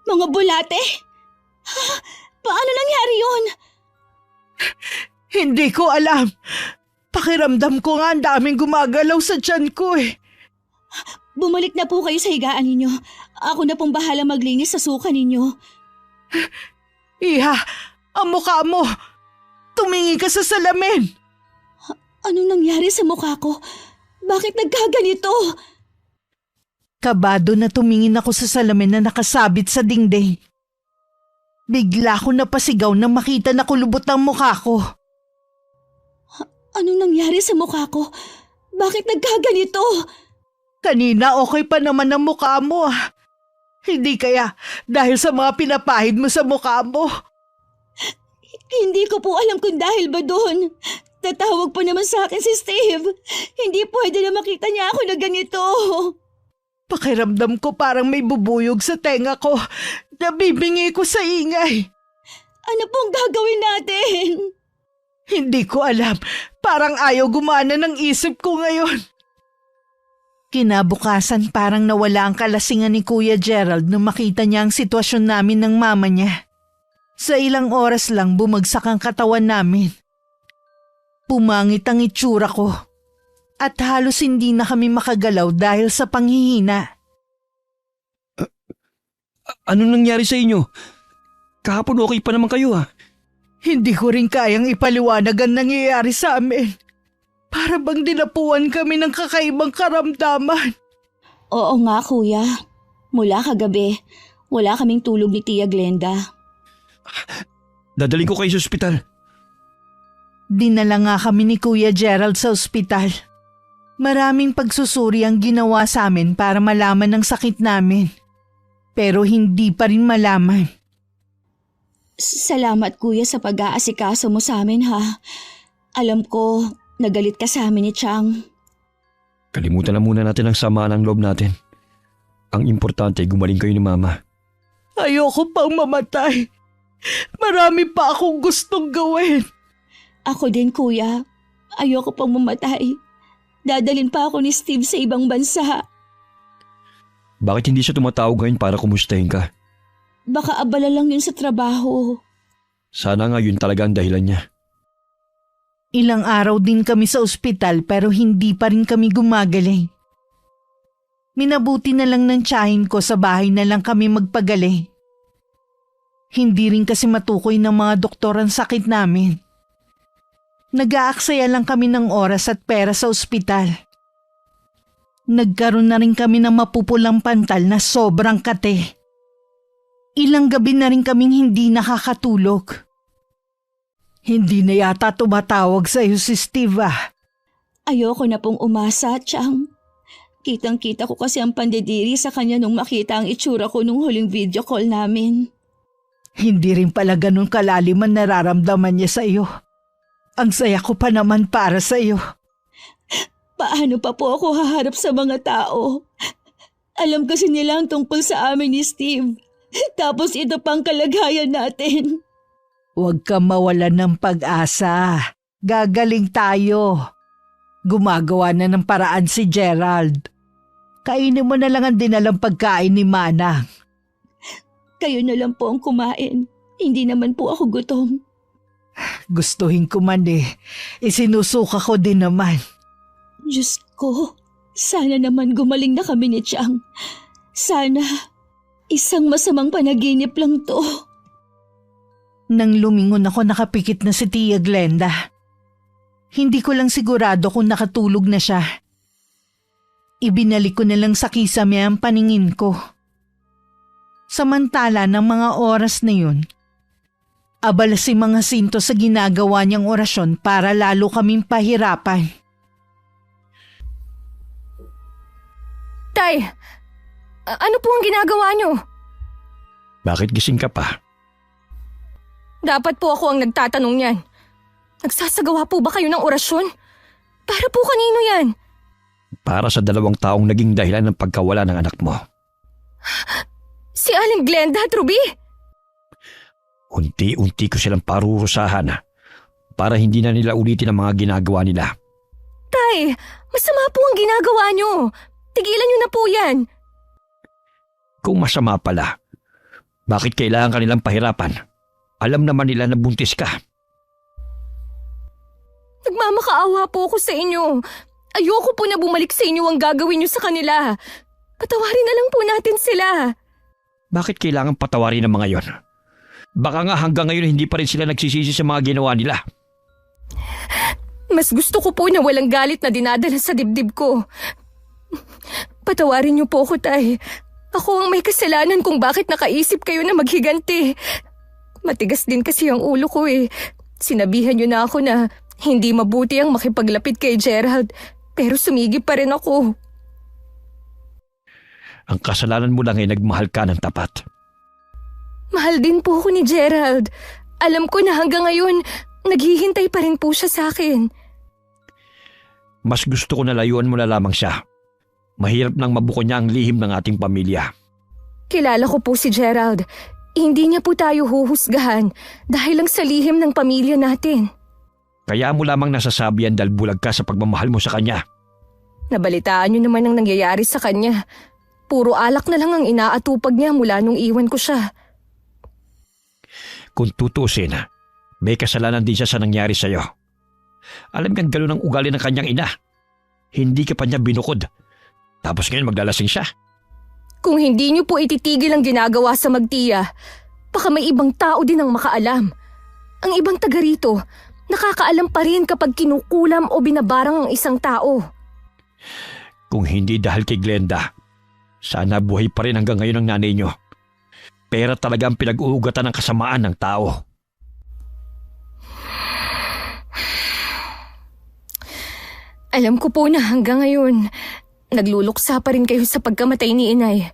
Mga bulate? Paano nangyari yun? Hindi ko alam. Pakiramdam ko nga ang daming gumagalaw sa tiyan ko eh. Bumalik na po kayo sa higaan ninyo. Ako na pong bahala maglinis sa suka ninyo. Iha, ang mukha mo! Tumingi ka sa salamin! Anong nangyari sa mukha ko? Bakit nagkaganito? Kabado na tumingin ako sa salamin na nakasabit sa dingding. Bigla ko napasigaw na makita na kulubot ang mukha ko. Anong nangyari sa mukha ko? Bakit nagkaganito? Kanina okay pa naman ang mukha mo. Hindi kaya dahil sa mga pinapahid mo sa mukha mo? Hindi ko po alam kung dahil ba doon. Tatawag po naman sa akin si Steve. Hindi pwede na makita niya ako na ganito. Pakiramdam ko parang may bubuyog sa tenga ko. Nabibingi ko sa ingay. Ano pong gagawin natin? Hindi ko alam. Parang ayaw gumana ng isip ko ngayon. Kinabukasan parang nawala ang kalasingan ni Kuya Gerald nung makita niya ang sitwasyon namin ng mama niya. Sa ilang oras lang bumagsak ang katawan namin. Pumangit ang itsura ko. At halos hindi na kami makagalaw dahil sa panghihina. Ano nangyari sa inyo? Kahapon okay pa naman kayo Hindi ko rin kayang ipaliwanag ang nangyayari sa amin. Para bang dinapuan kami ng kakaibang karamdaman. Oo nga, kuya. Mula kagabi, wala kaming tulog ni Tia Glenda. Dadaling ko kayo sa ospital. Dinala nga kami ni Kuya Gerald sa ospital. Maraming pagsusuri ang ginawa sa amin para malaman ang sakit namin. Pero hindi pa rin malaman. Salamat kuya sa pag-aasikaso mo sa amin ha. Alam ko, nagalit ka sa amin ni Chang. Kalimutan na muna natin ang samaan ng loob natin. Ang importante, gumaling kayo ni Mama. Ayoko pang mamatay. Marami pa akong gustong gawin. Ako din kuya. Ayoko pang mamatay. Dadalin pa ako ni Steve sa ibang bansa. Bakit hindi siya tumatawag ngayon para kumustahin ka? Baka abala lang yun sa trabaho. Sana nga yun talaga ang dahilan niya. Ilang araw din kami sa ospital pero hindi pa rin kami gumagaling. Minabuti na lang ng tiyahin ko sa bahay na lang kami magpagaling. Hindi rin kasi matukoy ng mga doktor ang sakit namin. Nag-aaksaya lang kami ng oras at pera sa ospital. Nagkaroon na rin kami ng mapupulang pantal na sobrang kate. Ilang gabi na rin kaming hindi nakakatulog. Hindi na yata tumatawag sa iyo si Steve Ayoko na pong umasa, Chang. Kitang-kita ko kasi ang pandidiri sa kanya nung makita ang itsura ko nung huling video call namin. Hindi rin pala ganun kalalim ang nararamdaman niya sa iyo. Ang saya ko pa naman para sa iyo. Paano pa po ako haharap sa mga tao? Alam kasi nila ang tungkol sa amin ni Steve. Tapos ito pang kalagayan natin. Huwag kang mawalan ng pag-asa. Gagaling tayo. Gumagawa na ng paraan si Gerald. Kainin mo na lang ang dinalang pagkain ni Manang. Kayo na lang po ang kumain. Hindi naman po ako gutom. Gustuhin ko man isinusuka ko din naman. Diyos ko, sana naman gumaling na kami ni Chang. Sana, isang masamang panaginip lang to. Nang lumingon ako nakapikit na si Tia Glenda. Hindi ko lang sigurado kung nakatulog na siya. Ibinalik ko na lang sa kisame ang paningin ko. Samantala ng mga oras na yun, abala si mga Sinto sa ginagawa niyang orasyon para lalo kaming pahirapan. Tay, ano po ang ginagawa niyo? Bakit gising ka pa? Dapat po ako ang nagtatanong niyan. Nagsasagawa po ba kayo ng orasyon? Para po kanino yan? Para sa 2 taong naging dahilan ng pagkawala ng anak mo. Si Aling Glenda at Ruby? Unti-unti ko silang parurusahan para hindi na nila ulitin ang mga ginagawa nila. Tay, masama po ang ginagawa niyo. Tigilan niyo na po yan. Kung masama pala, bakit kailangan kanilang pahirapan? Alam naman nila na buntis ka. Nagmamakaawa po ako sa inyo. Ayoko po na bumalik sa inyo ang gagawin niyo sa kanila. Patawarin na lang po natin sila. Bakit kailangan patawarin ng mga yon? Baka nga hanggang ngayon hindi pa rin sila nagsisisi sa mga ginawa nila. Mas gusto ko po na walang galit na dinadala sa dibdib ko. Patawarin niyo po ako, Tay. Ako ang may kasalanan kung bakit nakaisip kayo na maghiganti. Matigas din kasi ang ulo ko eh. Sinabihan niyo na ako na hindi mabuti ang makipaglapit kay Gerald, pero sumigip pa rin ako. Ang kasalanan mo lang ay nagmahal ka ng tapat. Mahal din po ako ni Gerald. Alam ko na hanggang ngayon, naghihintay pa rin po siya sa akin. Mas gusto ko na layuan mo na lamang siya. Mahirap nang mabuko niya ang lihim ng ating pamilya. Kilala ko po si Gerald. Hindi niya po tayo huhusgahan dahil lang sa lihim ng pamilya natin. Kaya mo lamang nasasabi yan dahil bulag ka sa pagmamahal mo sa kanya. Nabalitaan niyo naman ang nangyayari sa kanya. Puro alak na lang ang inaatupag niya mula nung iwan ko siya. Kung tutusin, may kasalanan din siya sa nangyari sa'yo. Alam kang gano'n ang ugali ng kanyang ina. Hindi ka pa niya binukod. Tapos ngayon maglalasing siya. Kung hindi niyo po ititigil ang ginagawa sa Magtiya, baka may ibang tao din ang makaalam. Ang ibang taga rito, nakakaalam pa rin kapag kinukulam o binabarang ang isang tao. Kung hindi dahil kay Glenda, sana buhay pa rin hanggang ngayon ang nanay niyo. Pera talaga ang pinag-uugatan ng kasamaan ng tao. Alam ko po na hanggang ngayon, nagluluksa pa rin kayo sa pagkamatay ni Inay.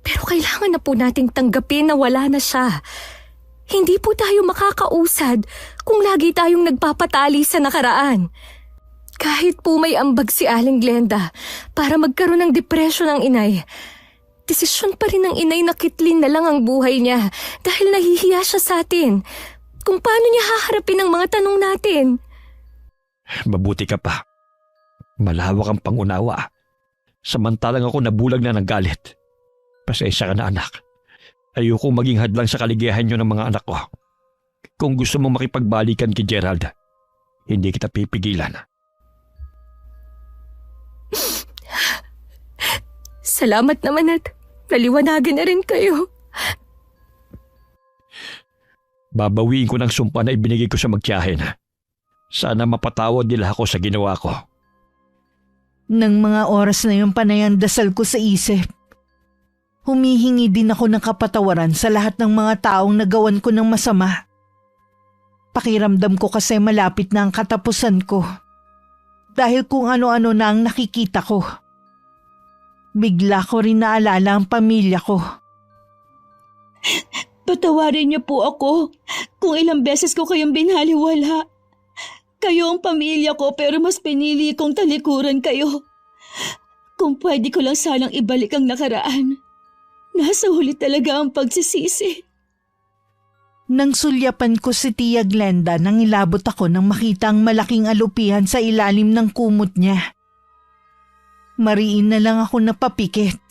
Pero kailangan na po nating tanggapin na wala na siya. Hindi po tayo makakausad kung lagi tayong nagpapatali sa nakaraan. Kahit po may ambag si Aling Glenda para magkaroon ng depresyon ang Inay, desisyon pa rin ng Inay na kitlin na lang ang buhay niya dahil nahihiya siya sa atin. Kung paano niya haharapin ang mga tanong natin. Mabuti ka pa. Malawak ang pangunawa. Samantalang ako nabulag na ng galit. Pasensya ka na, anak. Ayoko maging hadlang sa kaligayahan niyo ng mga anak ko. Kung gusto mo makipagbalikan kay Gerald, hindi kita pipigilan. Salamat naman at naliwanagan na rin kayo. Babawiin ko ng sumpa na ibinigay ko sa Magtiyahin. Sana mapatawad nila ako sa ginawa ko. Nang mga oras na yung panay ang dasal ko sa isip, humihingi din ako ng kapatawaran sa lahat ng mga taong nagawan ko ng masama. Pakiramdam ko kasi malapit na ang katapusan ko. Dahil kung ano-ano na ang nakikita ko. Bigla ko rin naalala ang pamilya ko. Patawarin niyo po ako kung ilang beses ko kayong binaliwala. Kayo ang pamilya ko pero mas pinili kong talikuran kayo. Kung pwede ko lang sanang ibalik ang nakaraan. Nasa huli talaga ang pagsisisi. Nang sulyapan ko si Tia Glenda nang ilabot ako nang makita ang malaking alupihan sa ilalim ng kumot niya. Mariin na lang ako napapikit.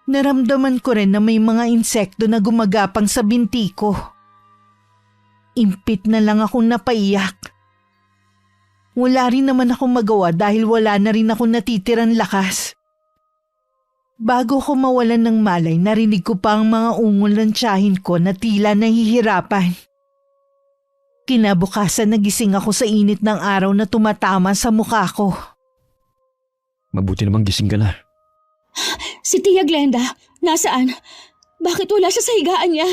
Naramdaman ko rin na may mga insekto na gumagapang sa binti ko. Impit na lang akong napaiyak. Wala rin naman akong magawa dahil wala na rin akong natitirang lakas. Bago ko mawalan ng malay, narinig ko pa ang mga ungol ng tiyahin ko na tila nahihirapan. Kinabukasan nagising ako sa init ng araw na tumatama sa mukha ko. Mabuti namang gising ka na. Si Tia Glenda, nasaan? Bakit wala siya sa higaan niya?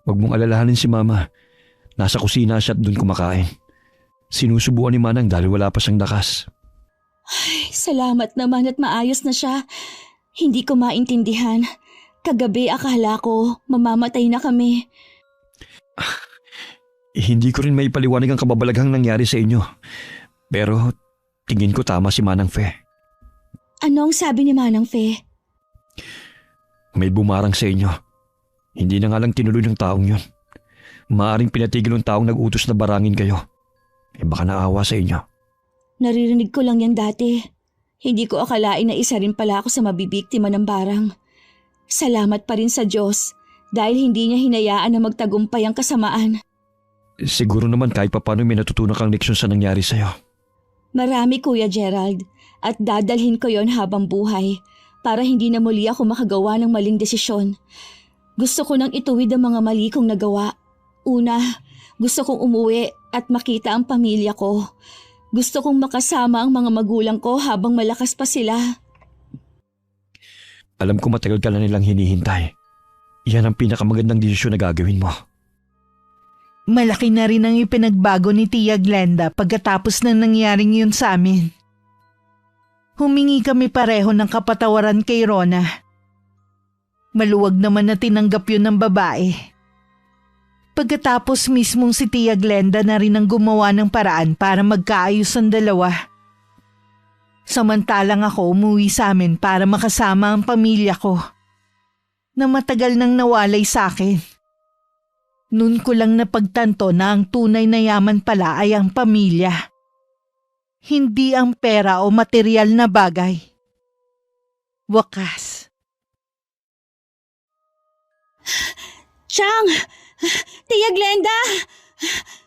Huwag mong alalahanin si Mama. Nasa kusina siya at doon kumakain. Sinusubuan ni Manang dahil wala pa siyang lakas. Ay, salamat naman at maayos na siya. Hindi ko maintindihan. Kagabi akala ko mamamatay na kami. Hindi ko rin may paliwanag ang kababalaghang nangyari sa inyo. Pero tingin ko tama si Manang Fe. Anong sabi ni Manang Fe? May bumarang sa inyo. Hindi na nga lang tinuloy ng taong yun. Maaring pinatigil ng taong nag-utos na barangin kayo. Baka naawa sa inyo. Naririnig ko lang yan dati. Hindi ko akalain na isa rin pala ako sa mabibiktima ng barang. Salamat pa rin sa Diyos dahil hindi niya hinayaan na magtagumpay ang kasamaan. Siguro naman kahit papano may natutunan kang leksyon sa nangyari sa'yo. Marami, Kuya Gerald, at dadalhin ko yon habang buhay para hindi na muli ako makagawa ng maling desisyon. Gusto ko nang ituwid ang mga mali kong nagawa. Una, gusto kong umuwi at makita ang pamilya ko. Gusto kong makasama ang mga magulang ko habang malakas pa sila. Alam ko matagal ka na nilang hinihintay. Yan ang pinakamagandang desisyon na gagawin mo. Malaki na rin ang ipinagbago ni Tia Glenda pagkatapos na nangyaring yun sa amin. Humingi kami pareho ng kapatawaran kay Rona. Maluwag naman na tinanggap yun ng babae. Pagkatapos mismong si Tia Glenda na rin ang gumawa ng paraan para magkaayos ang dalawa. Samantalang ako umuwi sa amin para makasama ang pamilya ko na matagal nang nawalay sa akin. Noon ko lang napagtanto na ang tunay na yaman pala ay ang pamilya. Hindi ang pera o material na bagay. Wakas. Chang! Tia Glenda!